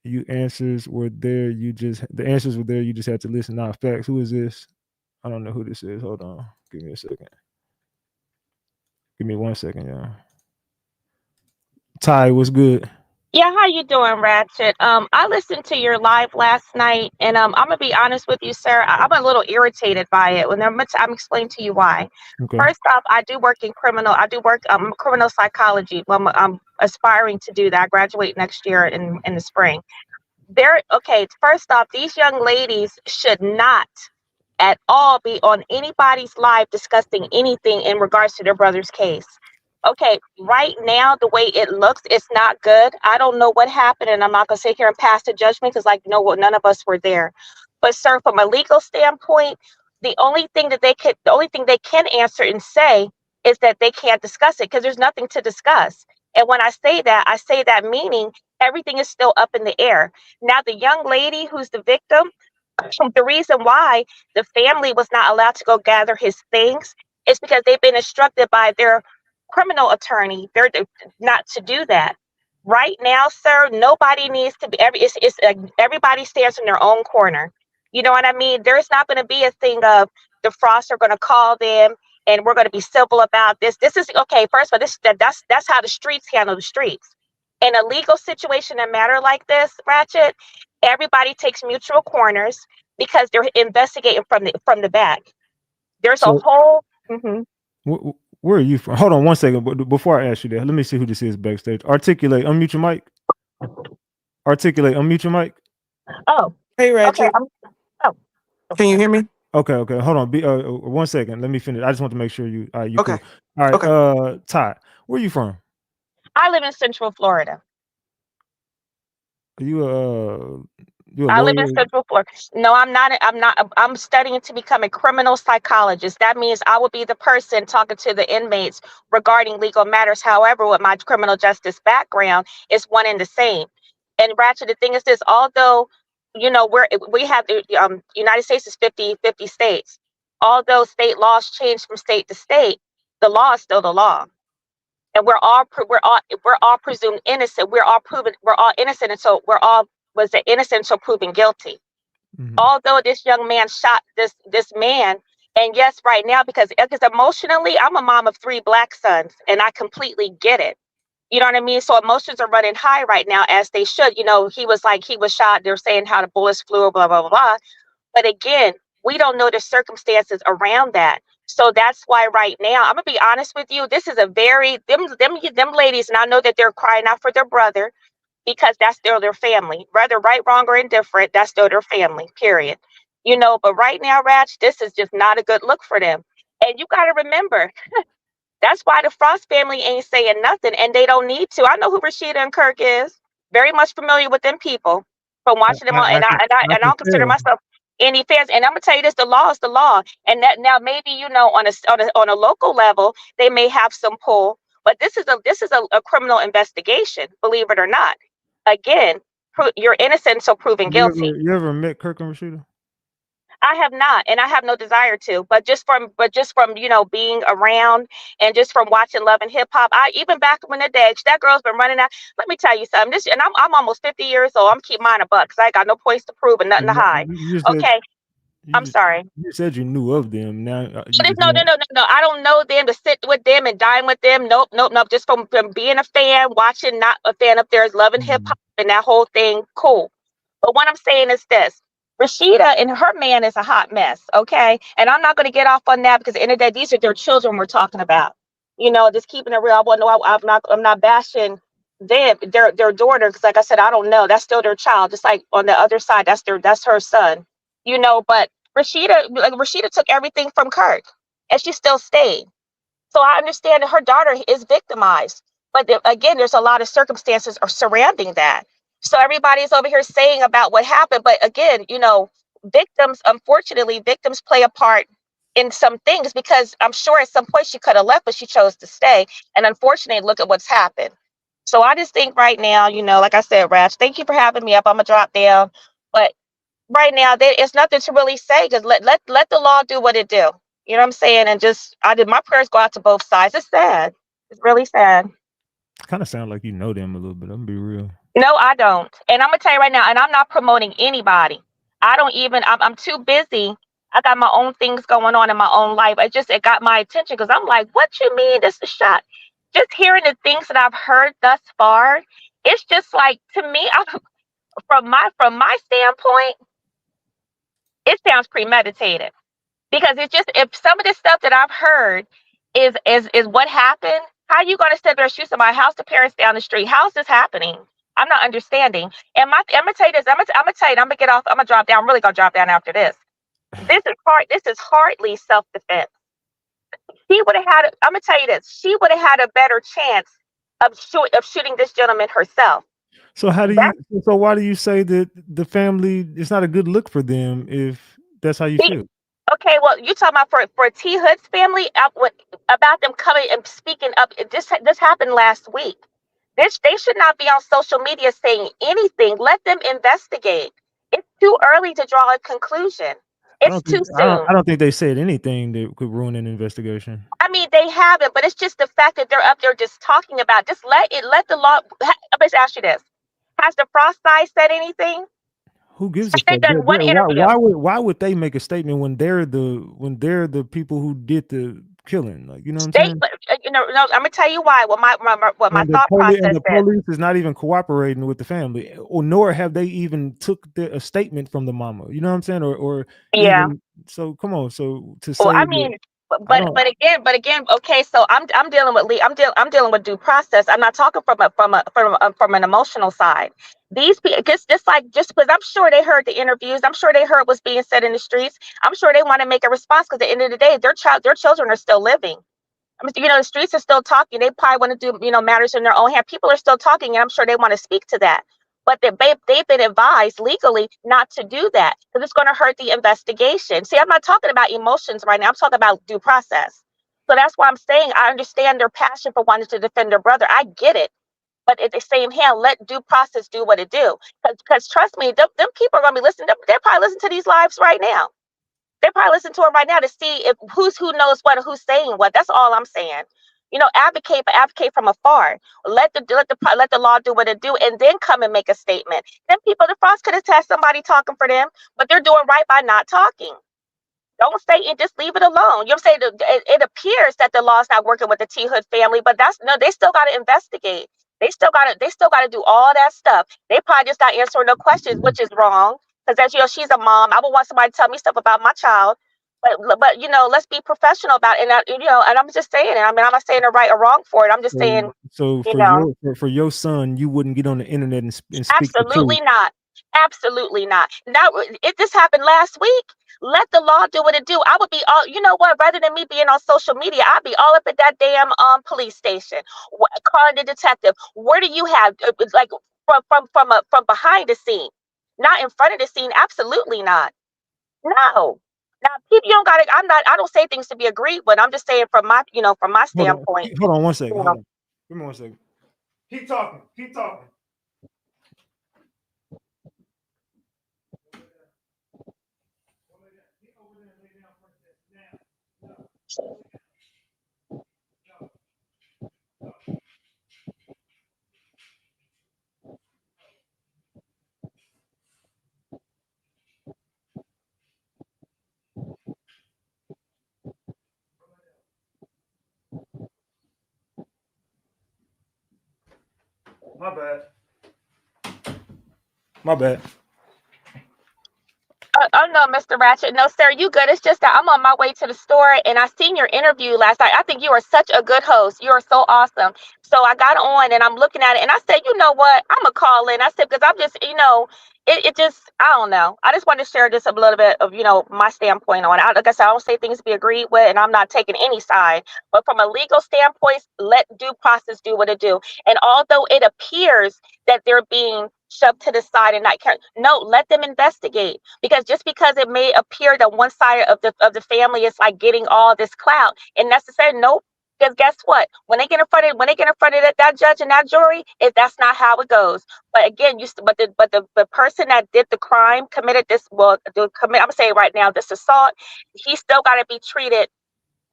The answers were there. You just had to listen. Not facts. Who is this? I don't know who this is. Hold on. Give me a second. Give me 1 second, y'all. Ty, what's good? Yeah, how you doing, Ratchet? I listened to your live last night, and I'm gonna be honest with you, sir. I'm a little irritated by it. When I'm explaining to you why. Okay. First off, I do work in criminal. I do work criminal psychology. Well, aspiring to do that. I graduate next year in the spring. Okay, first off, these young ladies should not at all be on anybody's live discussing anything in regards to their brother's case. Okay, right now, the way it looks, it's not good. I don't know what happened, and I'm not going to sit here and pass the judgment because, like, no, none of us were there. But, sir, from a legal standpoint, the only thing they can answer and say is that they can't discuss it because there's nothing to discuss. And when I say that meaning everything is still up in the air. Now, the young lady who's the victim, the reason why the family was not allowed to go gather his things is because they've been instructed by their criminal attorney not to do that. Right now, sir, nobody needs to be everybody stands in their own corner. You know what I mean? There's not going to be a thing of the Frosts are going to call them and we're going to be civil about this. This is okay. First of all, that's how the streets handle the streets. In a legal situation, a matter like this, Ratchet, everybody takes mutual corners because they're investigating from the back. There's a whole. Where are you from? Hold on one second. But before I ask you that, let me see who this is backstage. Articulate. Unmute your mic. Articulate. Unmute your mic. Oh. Hey, Ratchet. Okay. Can you hear me? Okay. Hold on. 1 second. Let me finish. I just want to make sure you. All right. You Okay. cool. All right. Okay. Ty, where are you from? I live in Central Florida. Are you a I live lawyer? in Central Florida. No, I'm not. I'm studying to become a criminal psychologist. That means I will be the person talking to the inmates regarding legal matters. However, with my criminal justice background, it's one and the same. And Ratchet, the thing is this: although we have the United States is 50 states. Although state laws change from state to state, the law is still the law. And we're all presumed innocent. We're all innocent until innocent until proven guilty. Mhm. Although this young man shot this man, and yes, right now because emotionally, I'm a mom of 3 Black sons, and I completely get it. You know what I mean? So emotions are running high right now, as they should. He was shot. They're saying how the bullets flew, blah blah blah blah. But again, we don't know the circumstances around that. So that's why right now, I'm gonna be honest with you. This is a very them ladies, and I know that they're crying out for their brother because that's still their family. Whether right, wrong, or indifferent, that's still their family. Period. But right now, Ratch, this is just not a good look for them. And you got to remember, that's why the Frost family ain't saying nothing, and they don't need to. I know who Rashida and Kirk is. Very much familiar with them people from watching them on, and I don't consider myself any fans. And I'm gonna tell you this: the law is the law, and that now maybe on a local level they may have some pull, but this is a criminal investigation. Believe it or not, again, you're innocent until proven guilty. You ever met Kirk and Rashida? I have not, and I have no desire to. But just from being around and just from watching Love and Hip Hop, I even back when the day that girl's been running out. Let me tell you something. I'm almost 50 years old. I'm keep mine a buck because I ain't got no points to prove and nothing to hide. Okay, I'm sorry. You said you knew of them. Now No. I don't know them to sit with them and dine with them. Nope. Just from being a fan, watching, not a fan of theirs, Love and Hip Hop, and that whole thing. Cool. But what I'm saying is this. Rashida and her man is a hot mess, okay? And I'm not going to get off on that because at the end of the day, these are their children we're talking about. Just keeping it real. I'm not bashing them, their daughter, because like I said, I don't know. That's still their child. Just like on the other side, that's her son. But Rashida took everything from Kirk, and she still stayed. So I understand that her daughter is victimized, but again, there's a lot of circumstances surrounding that. So everybody's over here saying about what happened, but again, unfortunately, victims play a part in some things because I'm sure at some point she could have left, but she chose to stay. And unfortunately, look at what's happened. So I just think right now, like I said, Ratch, thank you for having me up. I'm gonna drop down, but right now there's nothing to really say. Just let the law do what it do. You know what I'm saying? And my prayers go out to both sides. It's sad. It's really sad. Kind of sound like you know them a little bit. I'm gonna be real. No, I don't. And I'm gonna tell you right now, and I'm not promoting anybody. I'm too busy. I got my own things going on in my own life. It got my attention because I'm like, what you mean this is shot? Just hearing the things that I've heard thus far, it's just like, to me, from my standpoint, it sounds premeditated. Because it's just, if some of the stuff that I've heard is what happened, How you gonna sit there and shoot somebody? How's the parents down the street? How's this happening? I'm not understanding. And I'm gonna tell you this. I'm gonna tell you. I'm gonna get off. I'm gonna drop down. I'm really gonna drop down after this. This is hard. This is hardly self defense. She would have had. I'm gonna tell you this. She would have had a better chance of shooting this gentleman herself. So how do you? So why do you say that the family? It's not a good look for them if that's how you feel. Okay, well, you talking about for T Hood's family about them coming and speaking up. This happened last week. They should not be on social media saying anything. Let them investigate. It's too early to draw a conclusion. It's too soon. I don't think they said anything that could ruin an investigation. I mean, they haven't, but it's just the fact that they're up there just talking about. Just let the law. Let's ask you this: has the Frost side said anything? Who gives a They've fuck? done one interview. Why would they make a statement when they're the people who did the killing? Like, you know what I'm saying? No, I'm gonna tell you why. What my thought process and the police is not even cooperating with the family, or nor have they even took a statement from the mama. You know what I'm saying? Or yeah. Even, so come on. So to say, well, I mean, but again, okay. So I'm dealing with I'm dealing with due process. I'm not talking from an emotional side. These people, just because I'm sure they heard the interviews, I'm sure they heard what's being said in the streets. I'm sure they want to make a response because at the end of the day, their children are still living. I mean, the streets are still talking. They probably want to do matters in their own hand. People are still talking, and I'm sure they want to speak to that. But they've been advised legally not to do that because it's going to hurt the investigation. See, I'm not talking about emotions right now. I'm talking about due process. So that's why I'm saying I understand their passion for wanting to defend their brother. I get it. But at the same hand, let due process do what it do. Because trust me, them people are going to be listening. They're probably listening to these lives right now. They probably listen to it right now to see if who knows what or who's saying what. That's all I'm saying. Advocate, but advocate from afar. Let the law do what it do, and then come and make a statement. Then the Frost could have had somebody talking for them, but they're doing right by not talking. Don't say it, just leave it alone. You know what I'm saying? It appears that the law's not working with the T Hood family, but they still got to investigate. They still got to do all that stuff. They probably just not answering no questions, which is wrong. Because as she's a mom, I would want somebody to tell me stuff about my child. But let's be professional about it. And I'm just saying it. I mean, I'm not saying the right or wrong for it. I'm just saying. So for your son, you wouldn't get on the internet and speak. Absolutely not. Absolutely not. Now, if this happened last week, let the law do what it do. I would be all, rather than me being on social media, I'd be all up at that damn police station, calling the detective. Where do you have like from behind the scene, not in front of the scene? Absolutely not. No. Now, people, you don't got it. I don't say things to be agreed with. I'm just saying from my standpoint. Hold on 1 second. Hold on. Give me 1 second. Keep talking. My bad. Oh no, Mr. Ratchet. No, sir, you good. It's just that I'm on my way to the store and I seen your interview last night. I think you are such a good host. You are so awesome. So I got on and I'm looking at it and I said, you know what? I'm gonna call in. I said, because I'm just, it just, I don't know. I just want to share just a little bit of, my standpoint on it. Like I said, I don't say things to be agreed with and I'm not taking any side. But from a legal standpoint, let due process do what it do. And although it appears that they're being shoved to the side and not care. No, let them investigate. Because just because it may appear that one side of the family is like getting all this clout, and necessarily nope. Because guess what? When they get in front of that judge and that jury, that's not how it goes. But again, the person that did the crime committed this. I'm gonna say it right now, this assault. He still got to be treated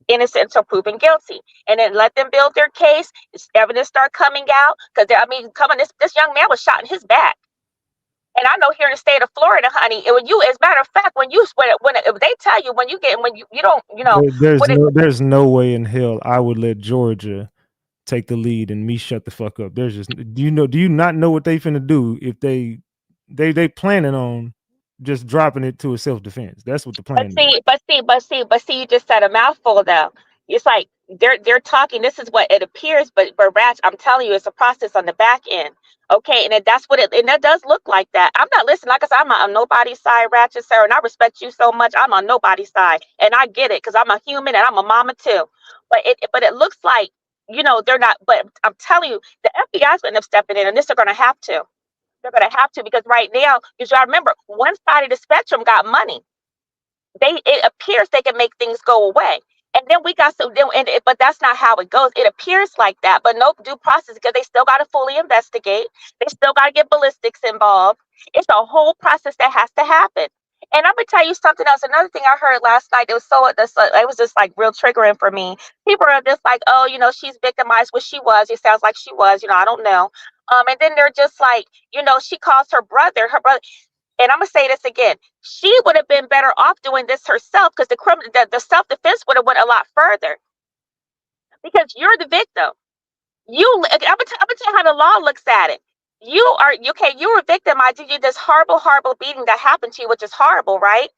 innocent until proven guilty, and then let them build their case. Evidence start coming out because this young man was shot in his back, and I know here in the state of Florida, honey, as a matter of fact, if they tell you when you don't, there's no way in hell I would let Georgia take the lead and me shut the fuck up. There's just do you not know what they finna do if they planning on just dropping it to a self-defense? That's what the plan is. But see, you just said a mouthful though. It's like they're talking. This is what it appears, but Ratch, I'm telling you, it's a process on the back end. Okay, and that's what it, and that does look like that. I'm not listening. Like I said, I'm not on nobody's side, Ratchet, sir, and I respect you so much. I'm on nobody's side, and I get it because I'm a human and I'm a mama too. But it looks like, they're not. But I'm telling you, the FBI's going to end up stepping in, and this they're going to have to. They're going to have to, because right now, because y'all remember, one side of the spectrum got money. It appears they can make things go away. And then we got some, but that's not how it goes. It appears like that, but no due process, because they still got to fully investigate. They still got to get ballistics involved. It's a whole process that has to happen. And I'm gonna tell you something else. Another thing I heard last night, it was just like real triggering for me. People are just like, oh, she's victimized, which she was. It sounds like she was. I don't know. And then they're just like, she calls her brother. And I'm gonna say this again. She would have been better off doing this herself, because the self defense would have went a lot further, because you're the victim. I'm gonna tell you how the law looks at it. You are okay. You were victimized. You did this horrible, horrible beating that happened to you, which is horrible, right?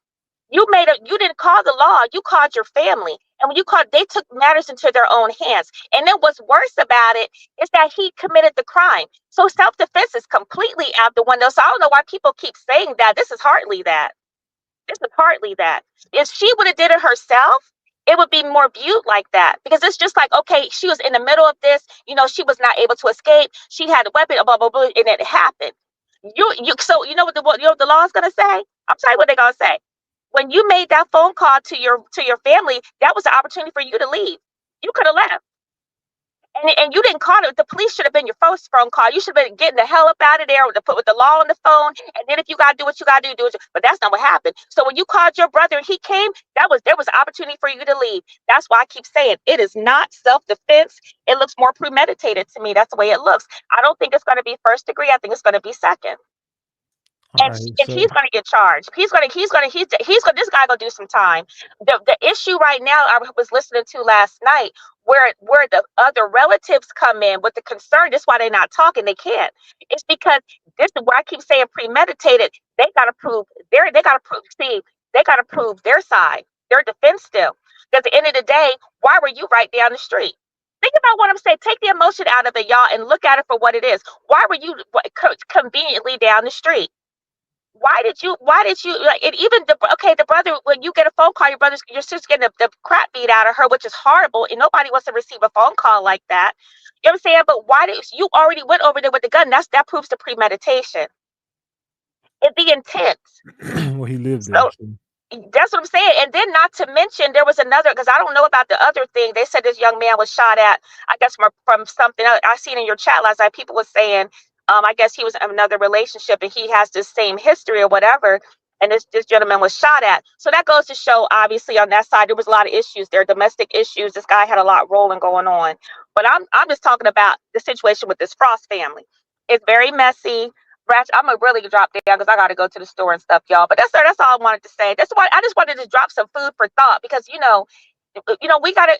You didn't call the law. You called your family, and when you called, they took matters into their own hands. And then what's worse about it is that he committed the crime. So self defense is completely out the window. So I don't know why people keep saying that. This is hardly that. This is hardly that. If she would have did it herself, it would be more viewed like that, because it's just like, okay, she was in the middle of this. She was not able to escape. She had a weapon, blah blah blah, and it happened. So you know what the law is gonna say? I'm telling you what they're gonna say. When you made that phone call to your family, that was the opportunity for you to leave. You could have left. And you didn't call it. The police should have been your first phone call. You should have been getting the hell up out of there with the law on the phone. And then if you gotta do what you gotta do, do it. But that's not what happened. So when you called your brother and he came, there was an opportunity for you to leave. That's why I keep saying it is not self-defense. It looks more premeditated to me. That's the way it looks. I don't think it's gonna be first degree. I think it's gonna be second. All and, right, and so he's going to get charged. This guy going to do some time. The issue right now, I was listening to last night, where the other relatives come in with the concern. This is why they're not talking. They can't. It's because this is where I keep saying premeditated. They got to prove they got to prove their side, their defense still. Because at the end of the day, why were you right down the street? Think about what I'm saying. Take the emotion out of it, y'all, and look at it for what it is. Why were you conveniently down the street? Why did you like it? Even the brother, when you get a phone call, your sister's getting the crap beat out of her, which is horrible, and nobody wants to receive a phone call like that. You know what I'm saying? But why did you already went over there with the gun? That proves the premeditation and the intent. well, he lived there. So that's what I'm saying. And then, not to mention, there was another, because I don't know about the other thing. They said this young man was shot at, I guess, from something I seen in your chat last night. People were saying, I guess he was in another relationship and he has this same history or whatever. And this gentleman was shot at. So that goes to show, obviously, on that side, there was a lot of issues there, domestic issues. This guy had a lot rolling going on. But I'm just talking about the situation with this Frost family. It's very messy. I'm gonna really drop down because I gotta go to the store and stuff, y'all. But that's all I wanted to say. That's why I just wanted to drop some food for thought, because we gotta.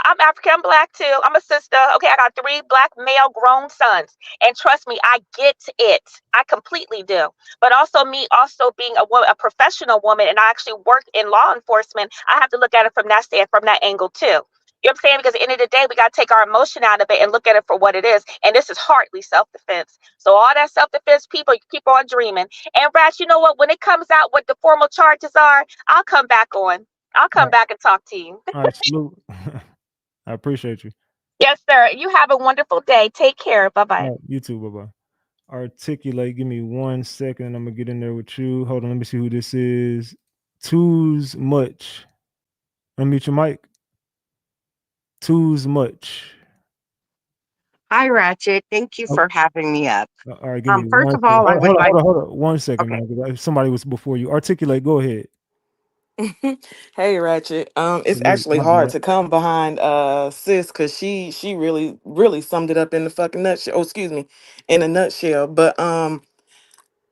I'm African, I'm Black too. I'm a sister. Okay, I got 3 Black male grown sons, and trust me, I get it. I completely do. But also me, also being a professional woman, and I actually work in law enforcement. I have to look at it from that angle too. You know what I'm saying? Because at the end of the day, we got to take our emotion out of it and look at it for what it is. And this is hardly self-defense. So all that self-defense, people, you keep on dreaming. And Rats, you know what? When it comes out what the formal charges are, I'll come back on. I'll come back and talk to you. all right, salute. I appreciate you. Yes, sir. You have a wonderful day. Take care. Bye-bye. All right, you too. Bye bye. Articulate. Give me 1 second. I'm gonna get in there with you. Hold on. Let me see who this is. Too's much. Unmute your mic. Too's much. Hi, Ratchet. Thank you Oh, for having me up. all right. Give me First 1 of second. all, I would like. Hold on. 1 second, Okay. man. 'Cause somebody was before you. Articulate. Go ahead. Hey Ratchet. It's Salute. actually My hard bad. to come behind sis, because she really really summed it up in the fucking nutshell. Oh, excuse me, in a nutshell. But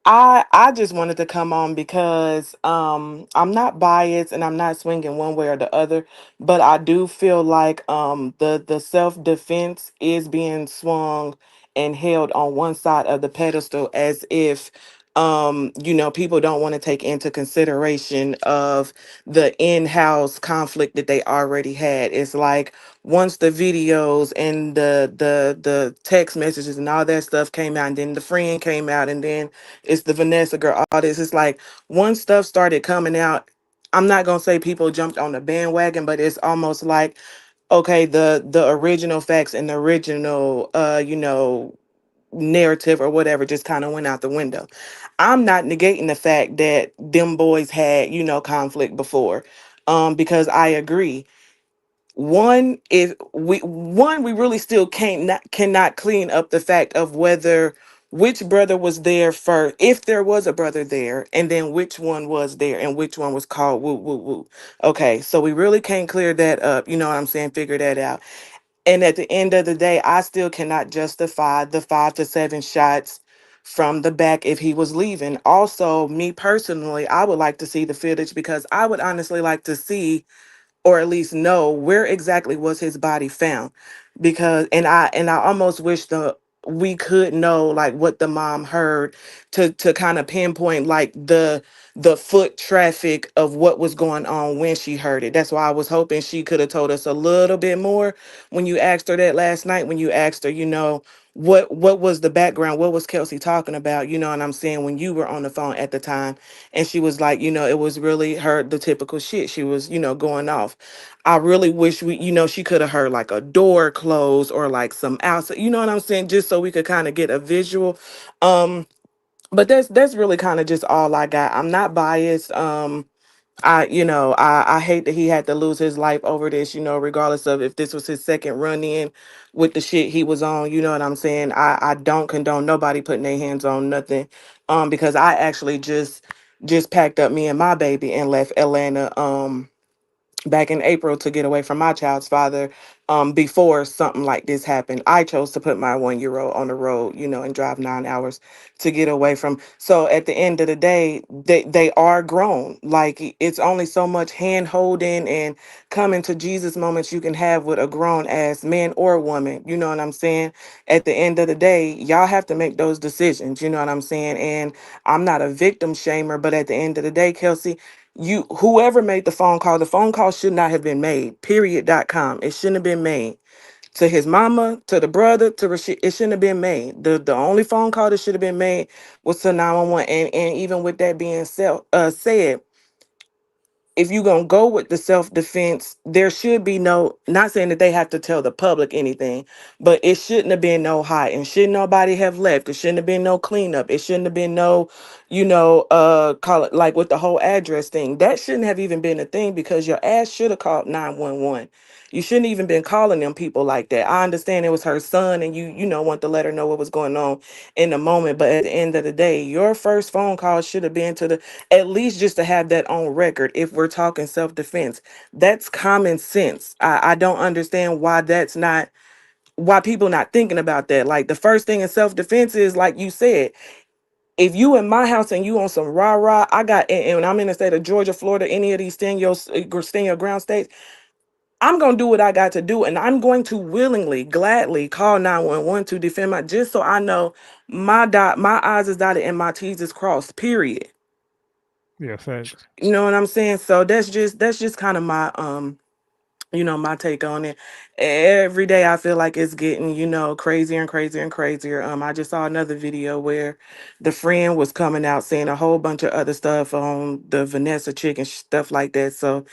I just wanted to come on because I'm not biased and I'm not swinging one way or the other, but I do feel like the self-defense is being swung and held on one side of the pedestal, as if People don't want to take into consideration of the in-house conflict that they already had. It's like once the videos and the text messages and all that stuff came out, and then the friend came out, and then it's the Vanessa girl, all this. It's like once stuff started coming out, I'm not gonna say people jumped on the bandwagon, but it's almost like, okay, the original facts and the original narrative or whatever just kind of went out the window. I'm not negating the fact that them boys had, conflict before. Because I agree. We really still cannot clean up the fact of whether which brother was there first, if there was a brother there, and then which one was there and which one was called woo woo woo. Okay, so we really can't clear that up, you know what I'm saying? Figure that out. And at the end of the day, I still cannot justify the 5 to 7 shots from the back if he was leaving. Also, me personally, I would like to see the footage because I would honestly like to see, or at least know, where exactly was his body found. Because and I almost wish the we could know like what the mom heard to kind of pinpoint like the foot traffic of what was going on when she heard it. That's why I was hoping she could have told us a little bit more when you asked her that last night, when you asked her, what was the background, what was Kelsey talking about, you know what I'm saying, when you were on the phone at the time. And she was like, it was really her, the typical shit she was, going off. I really wish she could have heard like a door close or like some outside, you know what I'm saying, just so we could kind of get a visual. But that's really kind of just all I got. I'm not biased. I hate that he had to lose his life over this, regardless of if this was his second run in with the shit he was on, you know what I'm saying? I don't condone nobody putting their hands on nothing. Because I actually just packed up me and my baby and left Atlanta back in April to get away from my child's father. Before something like this happened, I chose to put my 1 year old on the road, and drive 9 hours to get away from. So at the end of the day, they are grown. Like it's only so much hand holding and coming to Jesus moments you can have with a grown ass man or woman. You know what I'm saying? At the end of the day, y'all have to make those decisions. You know what I'm saying? And I'm not a victim shamer, but at the end of the day, Kelsey, whoever made the phone call should not have been made, period.com. It shouldn't have been made to his mama, to the brother, to Rashid. It shouldn't have been made. The only phone call that should have been made was to 911. And even with that being said, if you're going to go with the self-defense, there should be no, not saying that they have to tell the public anything, but it shouldn't have been no hiding. Should nobody have left? It shouldn't have been no cleanup. It shouldn't have been no, call it like with the whole address thing. That shouldn't have even been a thing because your ass should have called 911. You shouldn't even been calling them people like that. I understand it was her son and you want to let her know what was going on in the moment. But at the end of the day, your first phone call should have been to the, at least just to have that on record. If we're talking self-defense, that's common sense. I don't understand why that's not, why people not thinking about that. Like the first thing in self-defense is, like you said, if you in my house and you on some rah rah, I got, and I'm in the state of Georgia, Florida, any of these stand your ground states, I'm gonna do what I got to do, and I'm going to willingly, gladly call 911 to defend my, just so I know my I's is dotted and my T's is crossed. Period. Yeah, facts. You know what I'm saying? So that's just kind of my my take on it. Every day I feel like it's getting, crazier and crazier and crazier. I just saw another video where the friend was coming out saying a whole bunch of other stuff on the Vanessa chick and stuff like that. So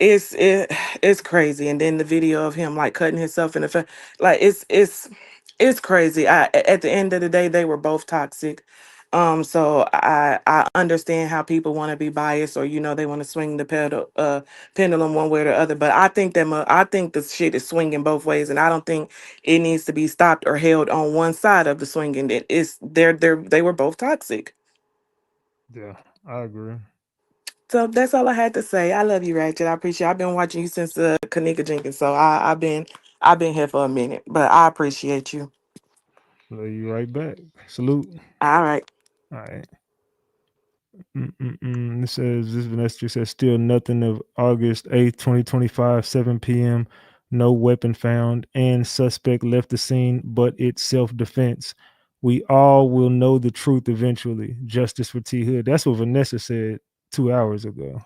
it's crazy. And then the video of him like cutting himself in the face, like it's crazy. At the end of the day, they were both toxic. So I understand how people want to be biased, or they want to swing the pendulum one way or the other. But I think I think the shit is swinging both ways, and I don't think it needs to be stopped or held on one side of the swinging. They were both toxic. Yeah, I agree. So that's all I had to say. I love you, Ratchet. I appreciate. I've been watching you since Kanika Jenkins, so I've been here for a minute, but I appreciate you. Love you right back. Salute. All right. All right. It says this Vanessa says still nothing of August 8th, 2025, 7 p.m. No weapon found, and suspect left the scene, but it's self-defense. We all will know the truth eventually. Justice for T Hood. That's what Vanessa said 2 hours ago.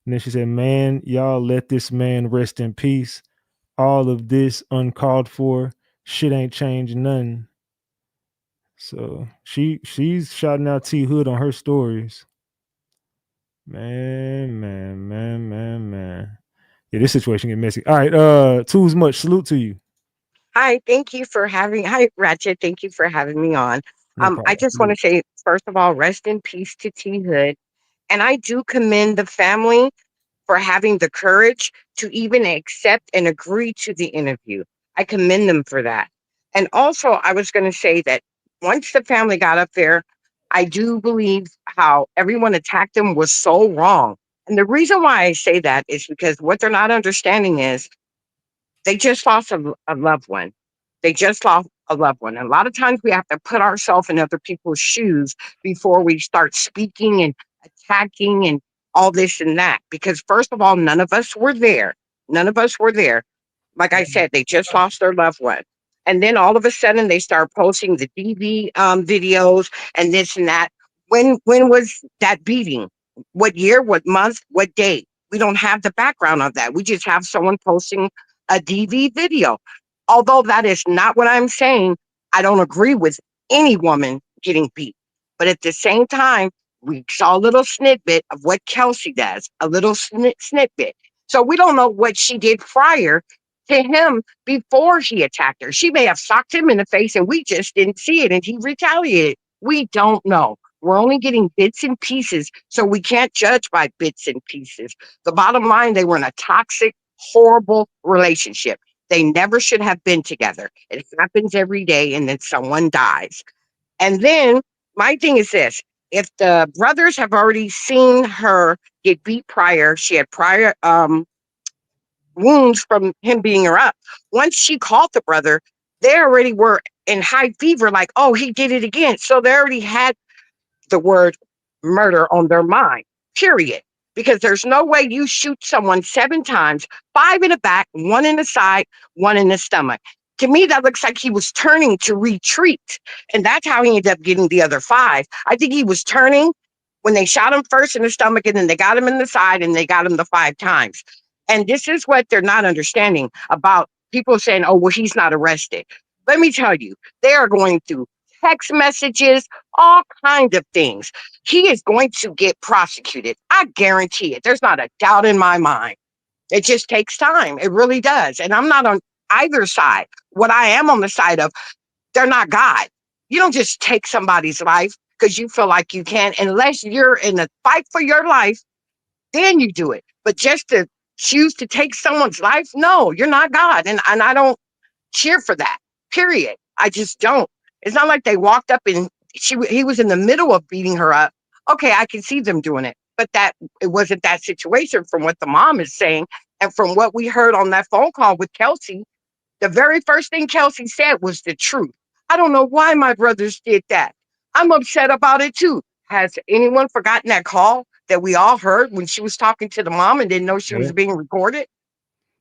And then she said, man, y'all let this man rest in peace. All of this uncalled for shit ain't changed none. So she's shouting out T Hood on her stories. Man. Yeah, this situation get messy. All right, Tools Much, salute to you. Hi, thank you for having. Hi, Ratchet. Thank you for having me on. No I problem. just want to say, first of all, rest in peace to T Hood, and I do commend the family for having the courage to even accept and agree to the interview. I commend them for that. And also, I was going to say that once the family got up there, I do believe how everyone attacked them was so wrong. And the reason why I say that is because what they're not understanding is they just lost a loved one. They just lost a loved one. And a lot of times we have to put ourselves in other people's shoes before we start speaking and attacking and all this and that. Because, first of all, none of us were there. None of us were there. Like I said, they just lost their loved one. And then all of a sudden they start posting the DV videos and this and that. When was that beating? What year? What month? What date? We don't have the background of that. We just have someone posting a DV video. Although that is not what I'm saying, I don't agree with any woman getting beat. But at the same time, we saw a little snippet of what Kelsey does, a little snippet. So we don't know what she did prior to him before he attacked her. She may have socked him in the face and we just didn't see it and he retaliated. We don't know. We're only getting bits and pieces, so we can't judge by bits and pieces. The bottom line, they were in a toxic, horrible relationship. They never should have been together. It happens every day, and then someone dies. And then my thing is this: if the brothers have already seen her get beat prior, she had prior wounds from him beating her up. Once she called the brother, they already were in high fever, like, oh, he did it again. So they already had the word murder on their mind, period. Because there's no way you shoot someone 7 times, 5 in the back, 1 in the side, 1 in the stomach. To me, that looks like he was turning to retreat. And that's how he ended up getting the other 5. I think he was turning when they shot him first in the stomach and then they got him in the side and they got him the 5 times. And this is what they're not understanding about people saying, oh, well, he's not arrested. Let me tell you, they are going through text messages, all kinds of things. He is going to get prosecuted. I guarantee it. There's not a doubt in my mind. It just takes time. It really does. And I'm not on either side. What I am on the side of, they're not God. You don't just take somebody's life because you feel like you can, unless you're in a fight for your life, then you do it. But just to choose to take someone's life, no, you're not God. And I don't cheer for that. Period. I just don't. It's not like they walked up and he was in the middle of beating her up. Okay, I can see them doing it, but that it wasn't that situation from what the mom is saying and from what we heard on that phone call with Kelsey. The very first thing Kelsey said was the truth. I don't know why my brothers did that. I'm upset about it too. Has anyone forgotten that call that we all heard when she was talking to the mom and didn't know she was Yeah. being recorded?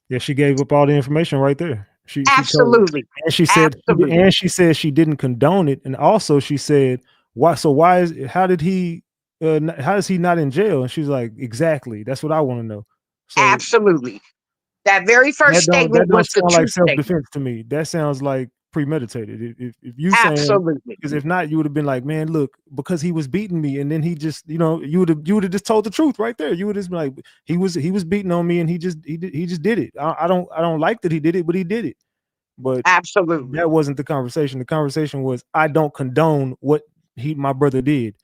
Yeah, she gave up all the information right there. She told, Absolutely. and she said, Absolutely. and she said she didn't condone it, and also she said, why? So why is how did he? How is he not in jail? And she's like, exactly. That's what I want to know. So Absolutely. That very first that statement don't was the sound like truth self statement. defense to me. That sounds like premeditated. If you saying, Absolutely. because if not, you would have been like, man, look, because he was beating me, and then he just, you would have just told the truth right there. You would have been like, he was beating on me, and he just did it. I don't like that he did it, but he did it. But Absolutely. that wasn't the conversation. The conversation was, I don't condone what my brother did.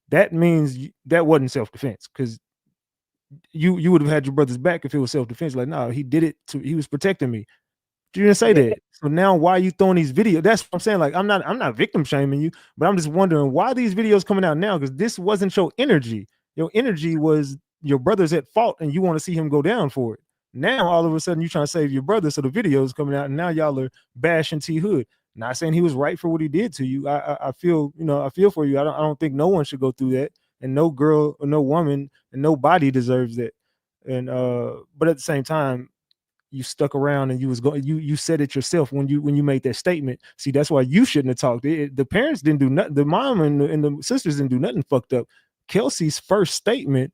That means that wasn't self defense, because you would have had your brother's back if it was self defense. Like, no, he did it he was protecting me. You didn't say that. So now why are you throwing these videos? That's what I'm saying. Like, I'm not victim shaming you, but I'm just wondering why these videos coming out now, because this wasn't your energy. Your energy was your brother's at fault and you want to see him go down for it. Now all of a sudden you're trying to save your brother, so the video is coming out and now y'all are bashing T Hood. Not saying he was right for what he did to you. I feel, I feel for you. I don't think no one should go through that, and no girl or no woman and nobody deserves that. And but at the same time, you stuck around and you was going, you said it yourself when you made that statement. See, that's why you shouldn't have talked. The parents didn't do nothing. The mom and the sisters didn't do nothing fucked up. Kelsey's first statement,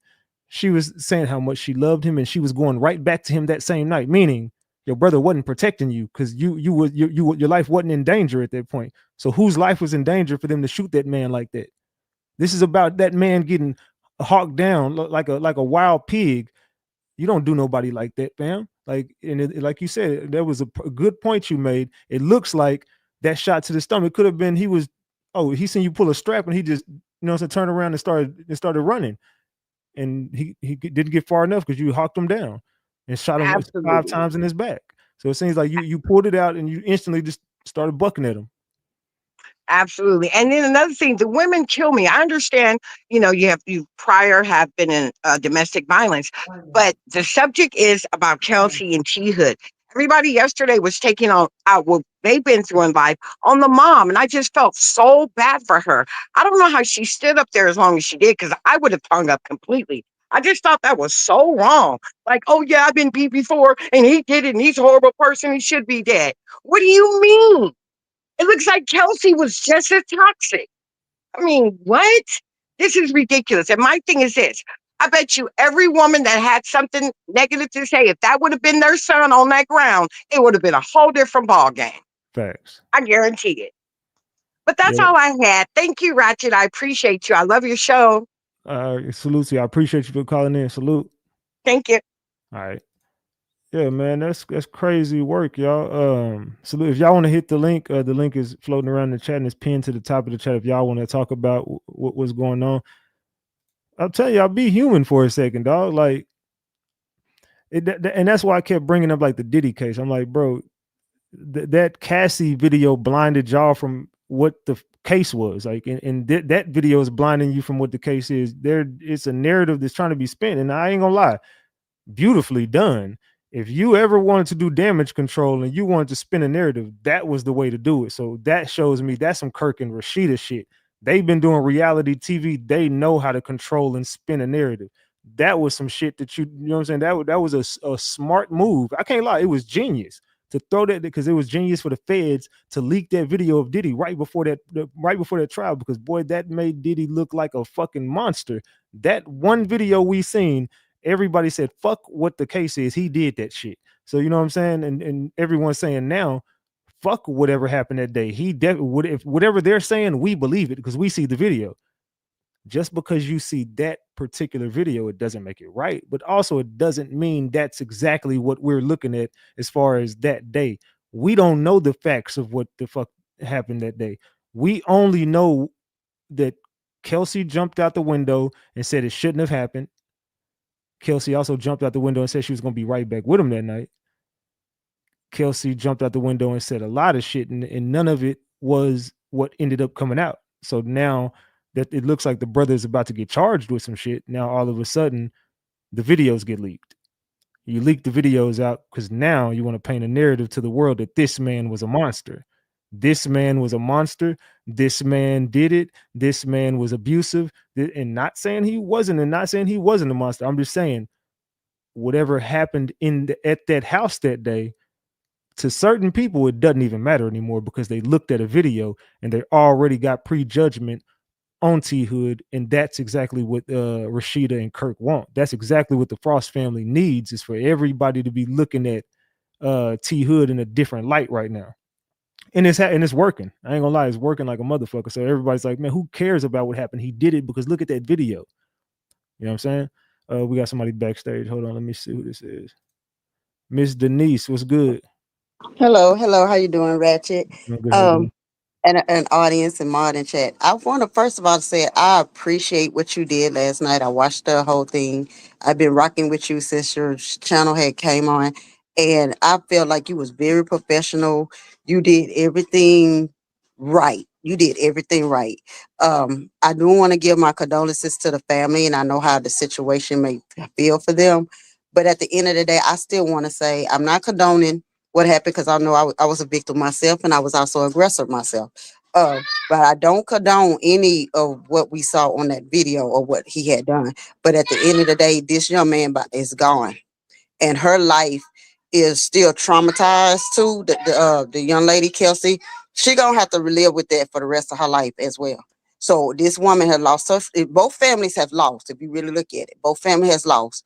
she was saying how much she loved him, and she was going right back to him that same night, meaning your brother wasn't protecting you because your life wasn't in danger at that point. So whose life was in danger for them to shoot that man like that? This is about that man getting hawked down like a wild pig. You don't do nobody like that, fam. Like, and like you said, there was a good point you made. It looks like that shot to the stomach could have been he seen you pull a strap and he just turned around and started running, and he didn't get far enough because you hawked him down and shot him 5 Absolutely. times in his back. So it seems like you pulled it out and you instantly just started bucking at him. Absolutely. And then another thing, the women kill me. I understand, you prior have been in domestic violence, but the subject is about Kelsey and T Hood. Everybody yesterday was taking out what they've been through in life on the mom, and I just felt so bad for her. I don't know how she stood up there as long as she did, because I would have hung up completely. I just thought that was so wrong. Like, oh yeah, I've been beat before, and he did it, and he's a horrible person. He should be dead. What do you mean? It looks like Kelsey was just as toxic. I mean, what? This is ridiculous. And my thing is this: I bet you every woman that had something negative to say, if that would have been their son on that ground, it would have been a whole different ball game. Facts. I guarantee it. But that's Yeah. all I had. Thank you, Ratchet. I appreciate you. I love your show. Salute to you. I appreciate you for calling in. Salute. Thank you. All right. Yeah, man, that's crazy work, y'all. So if y'all want to hit the link is floating around the chat and it's pinned to the top of the chat. If y'all want to talk about what's going on, I'll tell y'all, be human for a second, dog. Like, and that's why I kept bringing up like the Diddy case. I'm like, bro, that Cassie video blinded y'all from what the case was like, and that video is blinding you from what the case is. It's a narrative that's trying to be spent, and I ain't gonna lie, beautifully done. If you ever wanted to do damage control and you wanted to spin a narrative, that was the way to do it. So that shows me that's some Kirk and Rashida shit. They've been doing reality TV. They know how to control and spin a narrative. That was some shit that you know what I'm saying? That was a smart move. I can't lie, it was genius to throw that, because it was genius for the feds to leak that video of Diddy right before that trial, because boy, that made Diddy look like a fucking monster. That one video we seen, everybody said, fuck what the case is. He did that shit. So, you know what I'm saying? And everyone's saying now, fuck whatever happened that day. If whatever they're saying, we believe it because we see the video. Just because you see that particular video, it doesn't make it right. But also, it doesn't mean that's exactly what we're looking at as far as that day. We don't know the facts of what the fuck happened that day. We only know that Kelsey jumped out the window and said it shouldn't have happened. Kelsey also jumped out the window and said she was going to be right back with him that night. Kelsey jumped out the window and said a lot of shit, and none of it was what ended up coming out. So now that it looks like the brother is about to get charged with some shit, now all of a sudden the videos get leaked. You leak the videos out because now you want to paint a narrative to the world that this man was a monster. This man was a monster. This man did it. This man was abusive. And not saying he wasn't, and not saying he wasn't a monster. I'm just saying whatever happened at that house that day, to certain people, it doesn't even matter anymore because they looked at a video and they already got prejudgment on T Hood, and that's exactly what Rashida and Kirk want. That's exactly what the Frost family needs, is for everybody to be looking at T Hood in a different light right now. And it's working. I ain't gonna lie, it's working like a motherfucker. So everybody's like, man, who cares about what happened? He did it because look at that video. You know what I'm saying? We got somebody backstage. Hold on, let me see who this is. Miss Denise, what's good? Hello, hello. How you doing, Ratchet? Good, how you Um, doing? and an audience and mod and chat. I want to first of all say I appreciate what you did last night. I watched the whole thing. I've been rocking with you since your channel had came on, and I felt like you was very professional. You did everything right. You did everything right. I do want to give my condolences to the family, and I know how the situation may feel for them. But at the end of the day, I still want to say I'm not condoning what happened because I know I was a victim myself and I was also aggressor myself. Uh, but I don't condone any of what we saw on that video or what he had done. But at the end of the day, this young man is gone, and her life. is still traumatized too. The young lady Kelsey, she gonna have to live with that for the rest of her life as well. So this woman had lost her. Both families have lost. If you really look at it, both family has lost.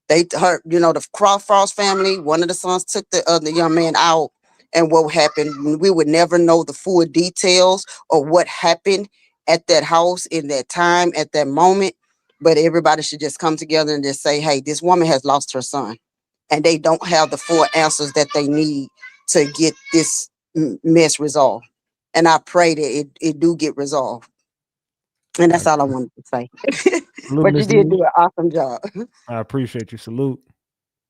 They her, the Frost family. One of the sons took the young man out, and what happened? We would never know the full details of what happened at that house in that time at that moment. But everybody should just come together and just say, "Hey, this woman has lost her son." And they don't have the full answers that they need to get this mess resolved. And I pray that it do get resolved. And I that's all I wanted to say. salute, But you Miss did Neat. do an awesome job. I appreciate you. Salute.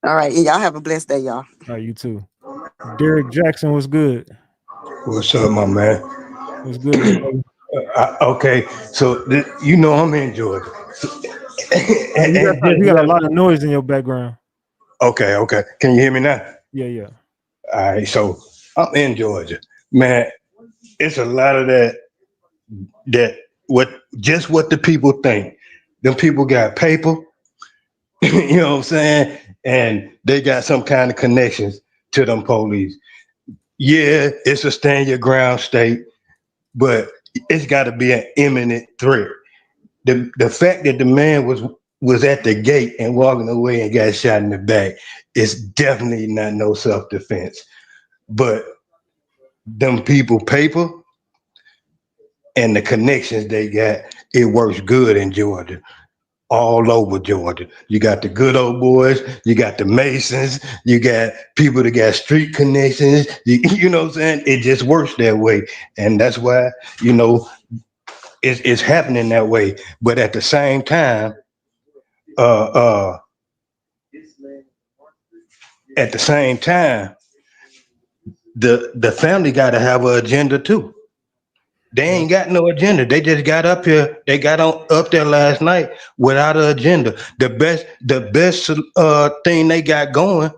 All right. And y'all have a blessed day, y'all. All right, you too. Derek Jackson was good. What's up, my man? Was good, good brother. Okay, so I'm in Georgia, Hey, and, and just you got a left. lot of noise in your background. Okay. Can you hear me now? Yeah, yeah. All right, so I'm in Georgia, man. It's a lot of that what the people think. Them people got paper, you know what I'm saying, and they got some kind of connections to them police. Yeah, it's a stand your ground state, but it's got to be an imminent threat. The fact that the man was at the gate and walking away and got shot in the back is definitely not no self defense. But them people paper and the connections they got, it works good in Georgia. All over Georgia. You got the good old boys, you got the Masons, you got people that got street connections. You know what I'm saying? It just works that way. And that's why, you know, it's happening that way. But at the same time, uh uh at the same time, the family got to have an agenda too. They Yep. ain't got no agenda. They just got up here. They got on up there last night without an agenda. The best thing they got going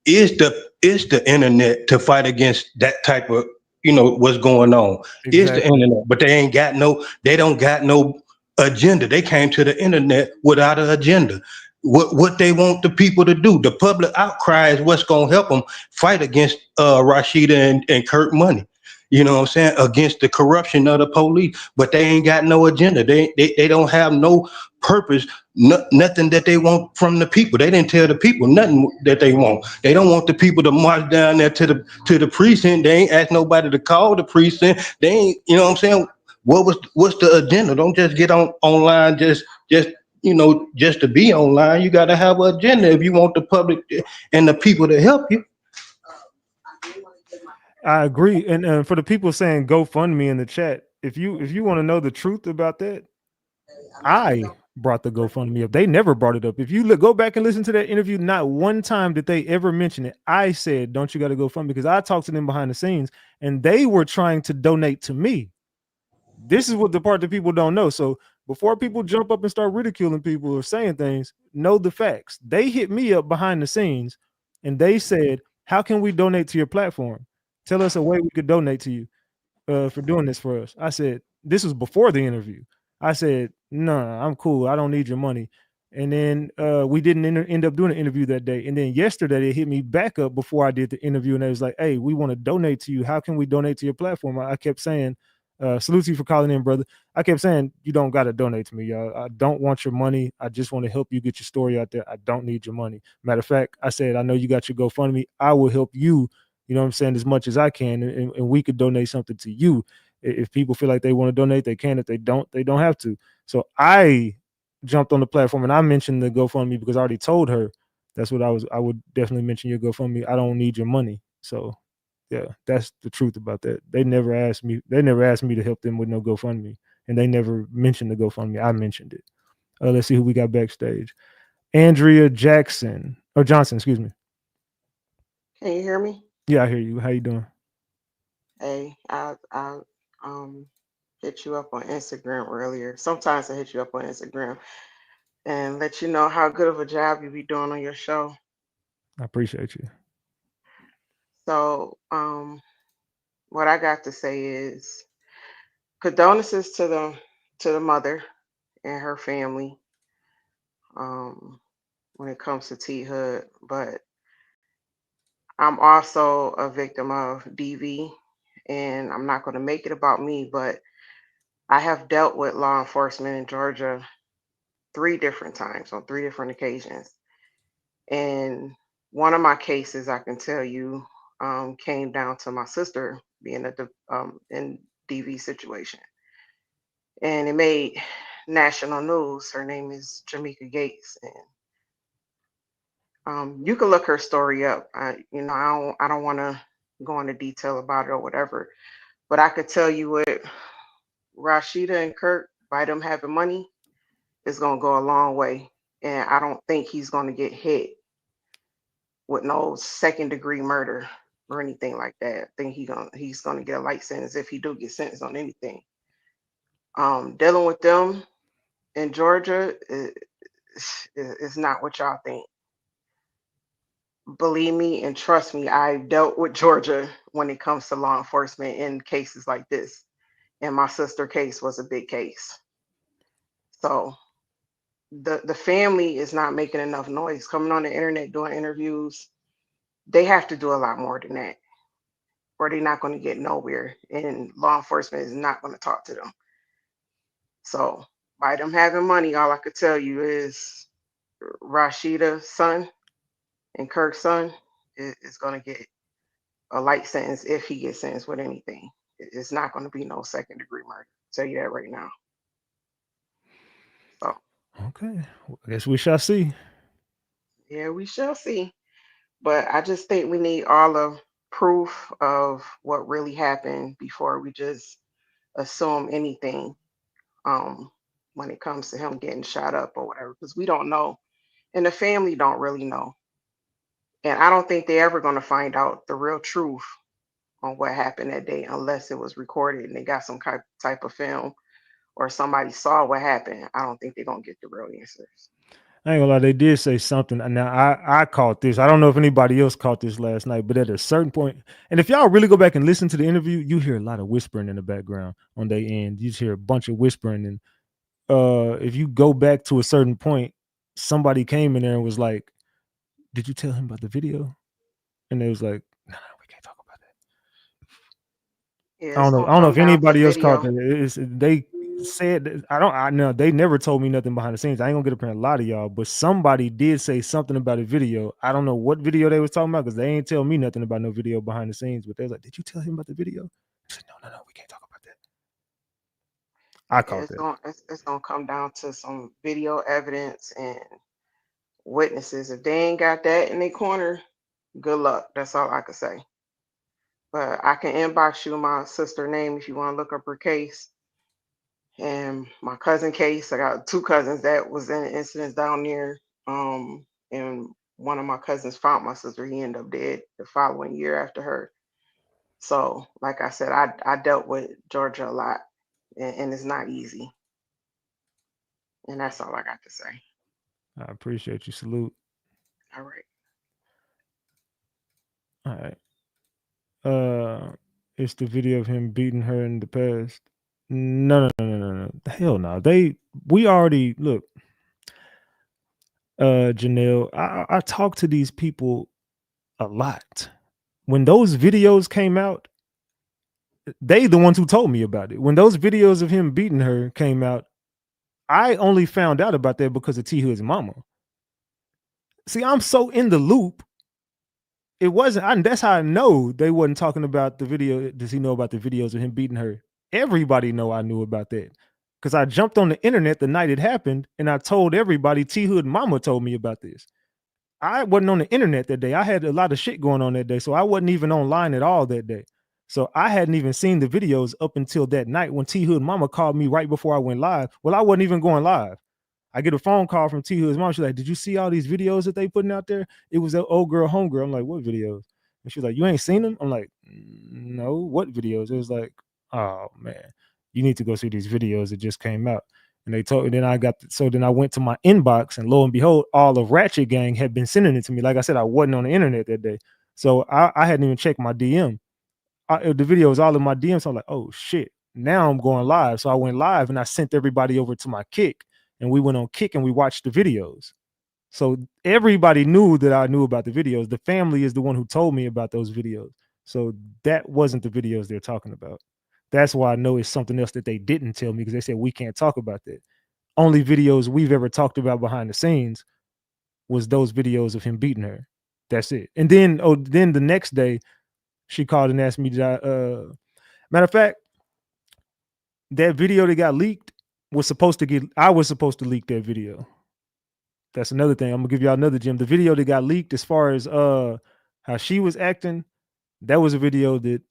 is the internet to fight against that type of what's going on. It's the Exactly. internet, but they don't got no agenda. They came to the internet without an agenda. What they want the people to do, the public outcry is what's gonna help them fight against Rashida and Kurt Money. You know what I'm saying? Against the corruption of the police, but they ain't got no agenda. They don't have no purpose, nothing that they want from the people. They didn't tell the people nothing that they want. They don't want the people to march down there to the precinct. They ain't asked nobody to call the precinct. They ain't, you know what I'm saying? What's the agenda? Don't just get on online just just to be online. You got to have an agenda if you want the public and the people to help you. I agree. And for the people saying GoFundMe in the chat, if you want to know the truth about that, I brought the GoFundMe up. They never brought it up. If you go back and listen to that interview, not one time did they ever mention it. I said, "Don't you got to GoFundMe?" Because I talked to them behind the scenes, and they were trying to donate to me. This is what the part that people don't know. So before people jump up and start ridiculing people or saying things, know the facts. They hit me up behind the scenes, and they said, "How can we donate to your platform? Tell us a way we could donate to you." For doing this for us. I said, this was before the interview. I said, no, I'm cool. I don't need your money. And then we didn't end up doing an interview that day. And then yesterday they hit me back up before I did the interview, and they was like, "Hey, we want to donate to you. How can we donate to your platform?" I kept saying, salute to you for calling in, brother. I kept saying, you don't got to donate to me, y'all. I don't want your money. I just want to help you get your story out there. I don't need your money. Matter of fact, I said, I know you got your GoFundMe. I will help you, you know what I'm saying, as much as I can, and we could donate something to you. If people feel like they want to donate, they can. If they don't have to. So I jumped on the platform and I mentioned the GoFundMe because I already told her that's what I would definitely mention your GoFundMe. I don't need your money. So yeah, that's the truth about that. They never asked me to help them with no GoFundMe. And they never mentioned the GoFundMe. I mentioned it. Let's see who we got backstage. Andrea Jackson or Johnson, excuse me. Can you hear me? Yeah, I hear you. How you doing? Hey, I hit you up on Instagram earlier. Sometimes I hit you up on Instagram and let you know how good of a job you be doing on your show. I appreciate you. So, what I got to say is condolences to the mother and her family. Um, when it comes to T Hood, but I'm also a victim of DV, and I'm not going to make it about me, but I have dealt with law enforcement in Georgia 3 different times on 3 different occasions. And one of my cases, I can tell you, came down to my sister being in DV situation, and it made national news. Her name is Jamaica Gates, and you can look her story up. I don't want to go into detail about it or whatever, but I could tell you what Rashida and Kirk, by them having money, is gonna go a long way. And I don't think he's gonna get hit with no second degree murder or anything like that. I think he's gonna get a light sentence if he do get sentenced on anything. Dealing with them in Georgia is not what y'all think. Believe me and trust me, I've dealt with Georgia when it comes to law enforcement in cases like this. And my sister case was a big case. So the family is not making enough noise. Coming on the internet doing interviews, they have to do a lot more than that, or they're not going to get nowhere. And law enforcement is not going to talk to them. So by them having money, all I could tell you is Rashida's son and Kirk's son is going to get a light sentence if he gets sentenced with anything. It's not going to be no second degree murder. I'll tell you that right now. So Okay, well, I guess we shall see. yeah, we shall see. But I just think we need all the proof of what really happened before we just assume anything when it comes to him getting shot up or whatever, because we don't know. And the family don't really know. And I don't think they're ever going to find out the real truth on what happened that day unless it was recorded and they got some type of film or somebody saw what happened. I don't think they're going to get the real answers. I ain't gonna lie, they did say something. And now I caught this. I don't know if anybody else caught this last night, but at a certain point, and if y'all really go back and listen to the interview, you hear a lot of whispering in the background on their end. You just hear a bunch of whispering. And if you go back to a certain point, somebody came in there and was like, "Did you tell him about the video?" And they was like, "Nah, we can't talk about that." Yeah, it's going I to don't know come if down to anybody else caught video. that. They said that- I know they never told me nothing behind the scenes. I ain't gonna get up here and lie to y'all, but somebody did say something about a video. I don't know what video they was talking about because they ain't tell me nothing about no video behind the scenes. But they was like, "Did you tell him about the video?" I said, "No, we can't talk about that." I Yeah, caught that. it's gonna come down to some video evidence and witnesses. If they ain't got that in their corner, good luck. That's all I could say. But I can inbox you my sister name if you want to look up her case. And my cousin case, I got 2 cousins that was in incidents down there. And one of my cousins found my sister. He ended up dead the following year after her. So, like I said, I dealt with Georgia a lot, and it's not easy. And that's all I got to say. I appreciate you. Salute. All right. All right. It's the video of him beating her in the past. No. Hell no. We already look. Janelle, I talk to these people a lot. When those videos came out, they the ones who told me about it. When those videos of him beating her came out, I only found out about that because of T Hood's mama. See, I'm so in the loop. It wasn't. That's how I know they wasn't talking about the video. Does he know about the videos of him beating her? Everybody know I knew about that because I jumped on the internet the night it happened and I told everybody T Hood mama told me about this. I wasn't on the internet that day. I had a lot of shit going on that day, so I wasn't even online at all that day. So I hadn't even seen the videos up until that night when T Hood mama called me right before I went live. Well, I wasn't even going live. I get a phone call from T Hood's mom. She's like, "Did you see all these videos that they putting out there?" It was that old girl, homegirl. I'm like, "What videos?" And she's like, "You ain't seen them?" I'm like, "No, what videos?" It was like, "Oh man, you need to go see these videos that just came out." And they told, and then then I went to my inbox, and lo and behold, all of Ratchet Gang had been sending it to me. Like I said, I wasn't on the internet that day, so I hadn't even checked my DM. The video was all in my DM. So I'm like, "Oh shit!" Now I'm going live. So I went live, and I sent everybody over to my Kick, and we went on Kick, and we watched the videos. So everybody knew that I knew about the videos. The family is the one who told me about those videos. So that wasn't the videos they're talking about. That's why I know it's something else that they didn't tell me, because they said we can't talk about that. Only videos we've ever talked about behind the scenes was those videos of him beating her. That's it. And then then the next day she called and asked me, did matter of fact, that video that got leaked was supposed to get, I was supposed to leak that video. That's another thing. I'm gonna give y'all another gem. The video that got leaked, as far as how she was acting, that was a video that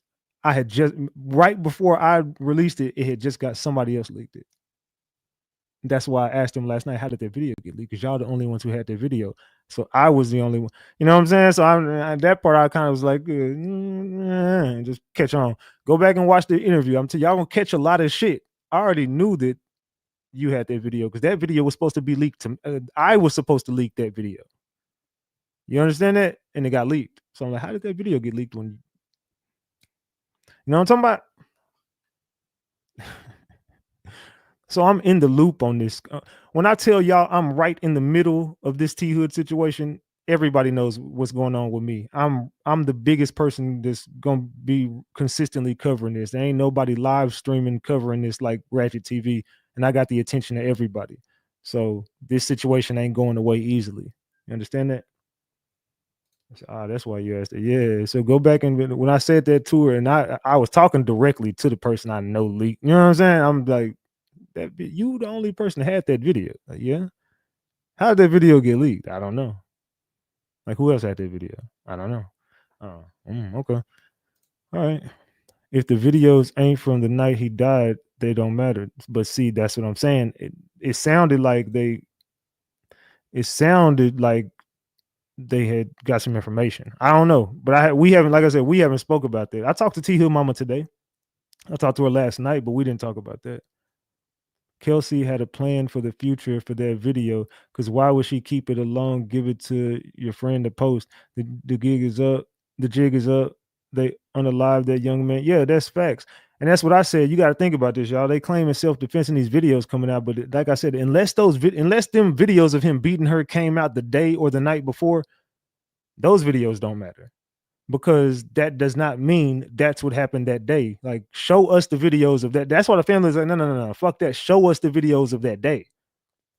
I had just, right before I released it, it had just got somebody else leaked it. That's why I asked him last night, how did that video get leaked? Because y'all the only ones who had that video. So I was the only one. You know what I'm saying? So that part I kind of was like, just catch on. Go back and watch the interview. I'm telling y'all gonna catch a lot of shit. I already knew that you had that video, because that video was supposed to be leaked to I was supposed to leak that video. You understand that? And it got leaked. So I'm like, how did that video get leaked when, you know what I'm talking about? So I'm in the loop on this. When I tell y'all I'm right in the middle of this T Hood situation, everybody knows what's going on with me. I'm the biggest person that's gonna be consistently covering this. There ain't nobody live streaming covering this like RatchetTV, and I got the attention of everybody. So this situation ain't going away easily. You understand that? That's why you asked it. Yeah. So go back, and when I said that to her, and I was talking directly to the person I know leaked. You know what I'm saying? I'm like, that you the only person that had that video. Like, yeah. How did that video get leaked? I don't know. Like, who else had that video? I don't know. Okay. All right. If the videos ain't from the night he died, they don't matter. But see, that's what I'm saying. It sounded like they had got some information. I don't know, but we haven't, like I said, we haven't spoke about that. I talked to T Hill Mama today. I talked to her last night, but we didn't talk about that. Kelsey had a plan for the future for that video, because why would she keep it alone? Give it to your friend to post. The gig is up. The jig is up. They unalive that young man. Yeah, that's facts. And that's what I said. You got to think about this, y'all. They claiming self-defense in these videos coming out, but like I said, unless them videos of him beating her came out the day or the night before, those videos don't matter, because that does not mean that's what happened that day. Like, show us the videos of that. That's why the family's like, no, fuck that. Show us the videos of that day.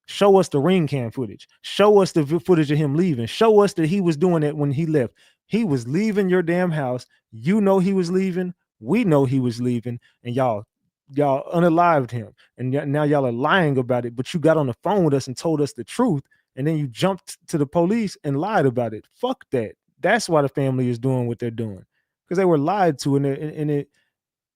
Show us the ring cam footage. Show us the footage of him leaving. Show us that he was doing it when he left. He was leaving your damn house. You know he was leaving. We know he was leaving, and y'all unalived him. And now y'all are lying about it. But you got on the phone with us and told us the truth, and then you jumped to the police and lied about it. Fuck that. That's why the family is doing what they're doing, because they were lied to, and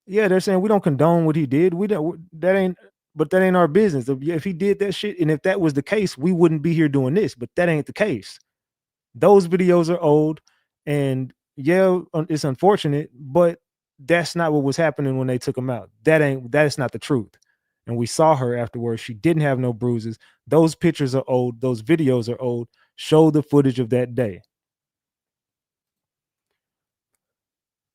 yeah, they're saying we don't condone what he did. We don't. That ain't. But that ain't our business. If he did that shit, and if that was the case, we wouldn't be here doing this. But that ain't the case. Those videos are old, and yeah, it's unfortunate, but that's not what was happening when they took him out. That's not the truth. And we saw her afterwards. She didn't have no bruises. Those pictures are old. Those videos are old. Show the footage of that day.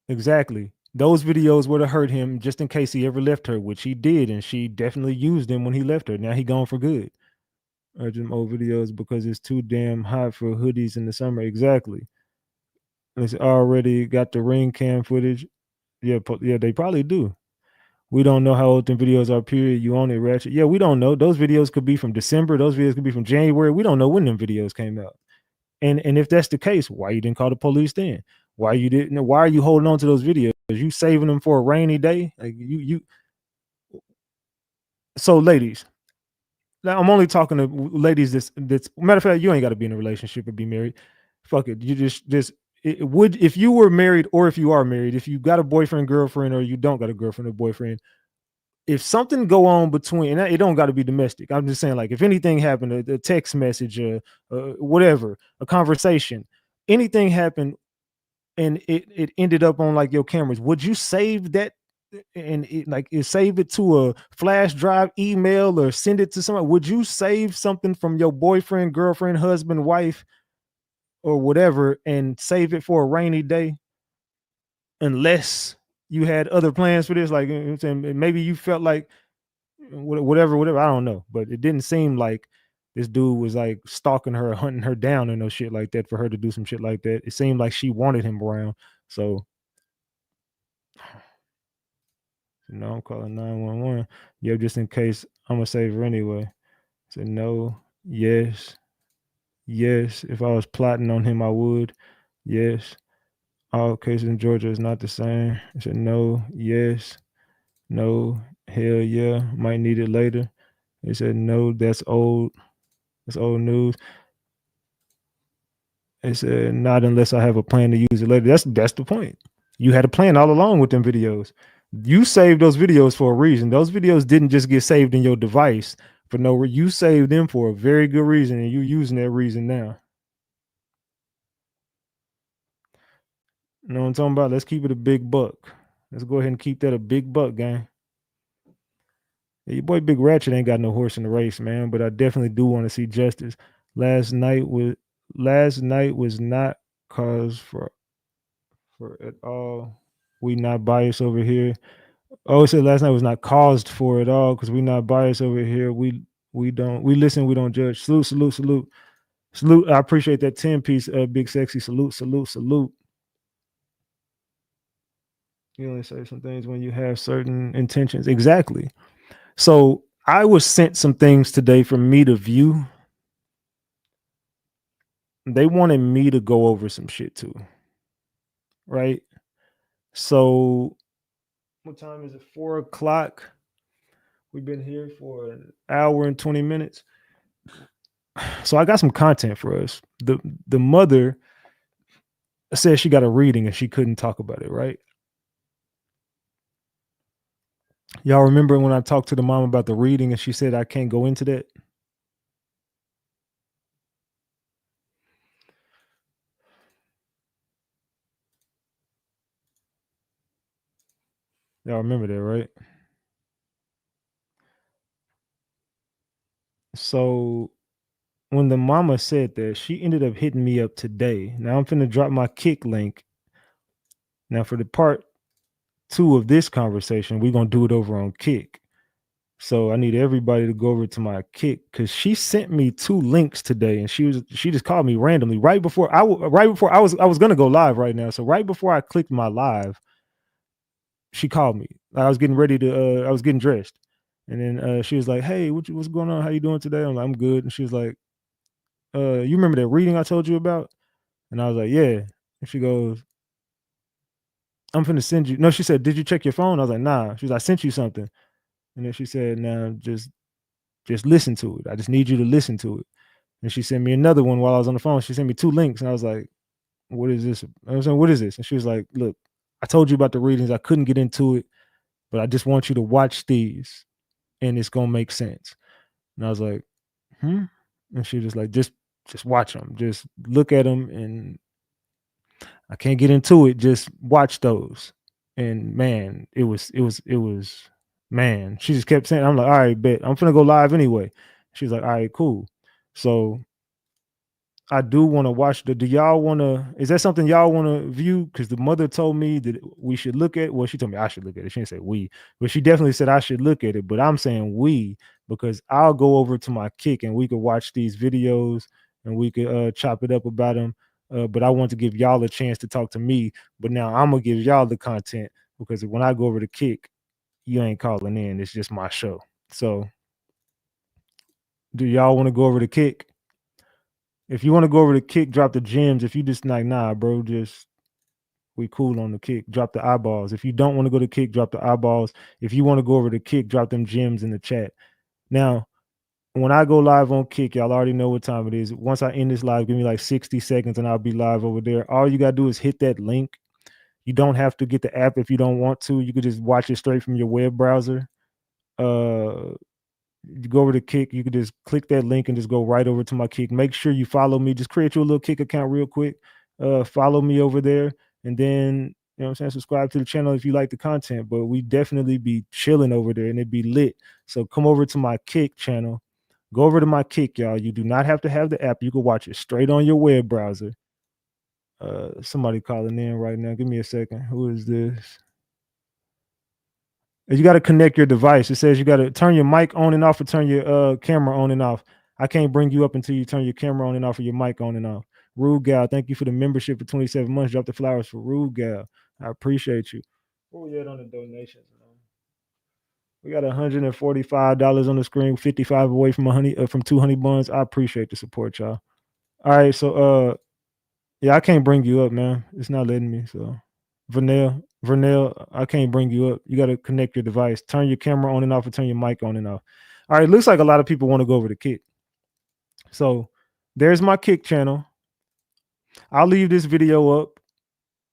Exactly. Those videos would have hurt him just in case he ever left her, which he did, and she definitely used him when he left her. Now he gone for good. Urgent old videos because it's too damn hot for hoodies in the summer. Exactly. It's already got the ring cam footage. Yeah, they probably do. We don't know how old them videos are, period. You own it, Ratchet. Yeah, we don't know. Those videos could be from December. Those videos could be from January. We don't know when them videos came out. And if that's the case, why you didn't call the police then? Why are you holding on to those videos? You saving them for a rainy day? Like you so ladies, now I'm only talking to ladies that's matter of fact, you ain't got to be in a relationship or be married. Fuck it. You just it would, if you were married or if you are married, if you got a boyfriend, girlfriend, or you don't got a girlfriend or boyfriend, if something go on between, and it don't got to be domestic. I'm just saying, like, if anything happened, a text message, whatever, a conversation, anything happened, and it ended up on like your cameras, would you save that and save it to a flash drive, email, or send it to someone? Would you save something from your boyfriend, girlfriend, husband, wife, or whatever, and save it for a rainy day? Unless you had other plans for this, like, you know what I'm saying, maybe you felt like whatever, I don't know, but it didn't seem like this dude was like stalking her, hunting her down, and no shit like that for her to do some shit like that. It seemed like she wanted him around. So, I'm calling 911. Yeah, just in case. I'm gonna save her anyway. I said no, yes, yes. If I was plotting on him, I would. Yes. All cases in Georgia is not the same. I said no, yes, no, hell yeah. Might need it later. They said no, that's old. That's old news. They said not unless I have a plan to use it later. That's the point. You had a plan all along with them videos. You saved those videos for a reason. Those videos didn't just get saved in your device for no reason. You saved them for a very good reason, and you're using that reason now. You know what I'm talking about? Let's keep it a big buck. Let's go ahead and keep that a big buck, gang. Yeah, your boy Big Ratchet ain't got no horse in the race, man. But I definitely do want to see justice. Last night was not cause for at all. We not biased over here. Oh, it said last night was not caused for at all because we not biased over here. We listen, we don't judge. Salute, salute, salute. Salute. I appreciate that 10-piece, Big Sexy. Salute, salute, salute. You only say some things when you have certain intentions. Exactly. So I was sent some things today for me to view. They wanted me to go over some shit too. Right? So what time is it? 4:00. We've been here for an hour and 20 minutes. So I got some content for us. The mother said she got a reading and she couldn't talk about it, right? Y'all remember when I talked to the mom about the reading and she said I can't go into that? Y'all remember that, right? So when the mama said that, she ended up hitting me up today. Now I'm finna drop my Kick link. Now for the part 2 of this conversation, we're gonna do it over on Kick. So I need everybody to go over to my Kick because she sent me 2 links today, and she just called me randomly right before I was gonna go live right now. So right before I clicked my live, she called me. I was getting ready to I was getting dressed, and then she was like, "Hey, what's going on? How you doing today?" I'm like, "I'm good." And she was like, "You remember that reading I told you about?" And I was like, "Yeah." And she goes, "I'm finna send you." No, she said, "Did you check your phone?" I was like, "Nah." She was like, "I sent you something." And then she said, "Now just listen to it. I just need you to listen to it." And she sent me another one while I was on the phone. She sent me 2 links, and I was like, "What is this?" I was like, "What is this?" And she was like, "Look, I told you about the readings. I couldn't get into it, but I just want you to watch these, and it's gonna make sense." And I was like, "Hmm." And she was just like, "Just watch them. Just look at them, and I can't get into it. Just watch those." And man, it was man. She just kept saying, I'm like, "All right, bet. I'm finna go live anyway." She's like, "All right, cool." So I do want to watch do y'all want to, is that something y'all want to view? Because the mother told me that we should look at, well, she told me I should look at it. She didn't say we, but she definitely said I should look at it. But I'm saying we, because I'll go over to my Kick and we could watch these videos and we could chop it up about them. But I want to give y'all a chance to talk to me. But now I'm going to give y'all the content because when I go over to Kick, you ain't calling in. It's just my show. So do y'all want to go over to Kick? If you want to go over to Kick, drop the gems. If you just like, nah, bro, just we cool on the Kick, drop the eyeballs. If you don't want to go to Kick, drop the eyeballs. If you want to go over to Kick, drop them gems in the chat. Now, when I go live on Kick, y'all already know what time it is. Once I end this live, give me like 60 seconds and I'll be live over there. All you got to do is hit that link. You don't have to get the app if you don't want to. You could just watch it straight from your web browser. You go over to Kick, you can just click that link and just go right over to my Kick. Make sure you follow me. Just create your little Kick account real quick. Follow me over there, and then you know what I'm saying, subscribe to the channel if you like the content. But we definitely be chilling over there and it'd be lit. So come over to my Kick channel. Go over to my Kick, y'all. You do not have to have the app. You can watch it straight on your web browser. Somebody calling in right now. Give me a second. Who is this? You got to connect your device. It says you got to turn your mic on and off or turn your camera on and off. I can't bring you up until you turn your camera on and off or your mic on and off. Rude Gal, thank you for the membership for 27 months. Drop the flowers for Rude Gal. I appreciate you. Where we at on the donations, man? We got $145 on the screen, 55 away from 2 honey buns. I appreciate the support, y'all. All right, so yeah, I can't bring you up, man. It's not letting me. So Vernell, I can't bring you up. You got to connect your device. Turn your camera on and off, or turn your mic on and off. All right, looks like a lot of people want to go over to Kick. So there's my Kick channel. I'll leave this video up.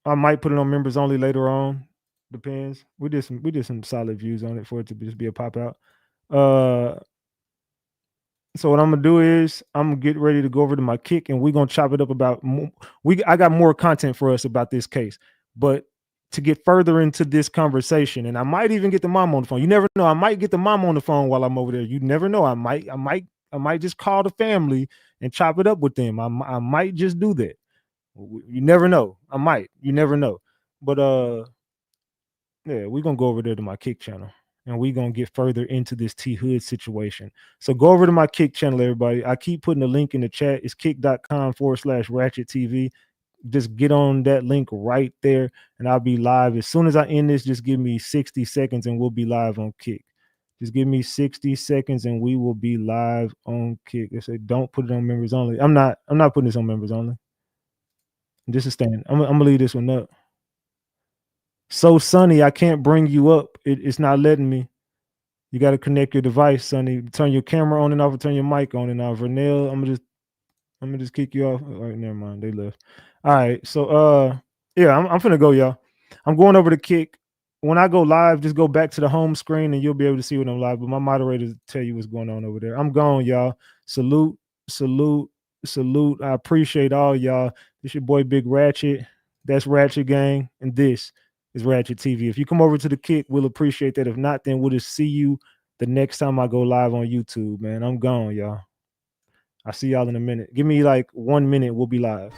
I might put it on members only later on. Depends. We did some solid views on it for it to just be a pop out. So what I'm gonna do is I'm gonna get ready to go over to my Kick, and we're gonna chop it up about I got more content for us about this case. But to get further into this conversation, and I might even get the mom on the phone. You never know. I might get the mom on the phone while I'm over there. You never know. I might just call the family and chop it up with them. I might just do that. You never know. I might. You never know. But yeah, we're gonna go over there to my Kick channel, and we're gonna get further into this T Hood situation. So go over to my Kick channel, everybody. I keep putting the link in the chat. It's kick.com/RatchetTV. Just get on that link right there, and I'll be live. As soon as I end this, just give me 60 seconds and we'll be live on Kick. Just give me 60 seconds and we will be live on Kick. They say don't put it on members only. I'm not putting this on members only. This is staying. I'm gonna leave this one up. So Sonny, I can't bring you up. It's not letting me. You got to connect your device, Sonny. Turn your camera on and off, or turn your mic on and off. Vernell, I'm gonna just kick you off. All right, never mind. They left. All right, so yeah, I'm finna go, y'all. I'm going over to Kick. When I go live, just go back to the home screen and you'll be able to see when I'm live. But my moderators tell you what's going on over there. I'm gone, y'all. Salute, salute, salute. I appreciate all y'all. This your boy Big Ratchet. That's Ratchet Gang, and this is Ratchet TV. If you come over to the Kick, we'll appreciate that. If not, then we'll just see you the next time I go live on YouTube, man. I'm gone, y'all. I'll see y'all in a minute. Give me like 1 minute. We'll be live.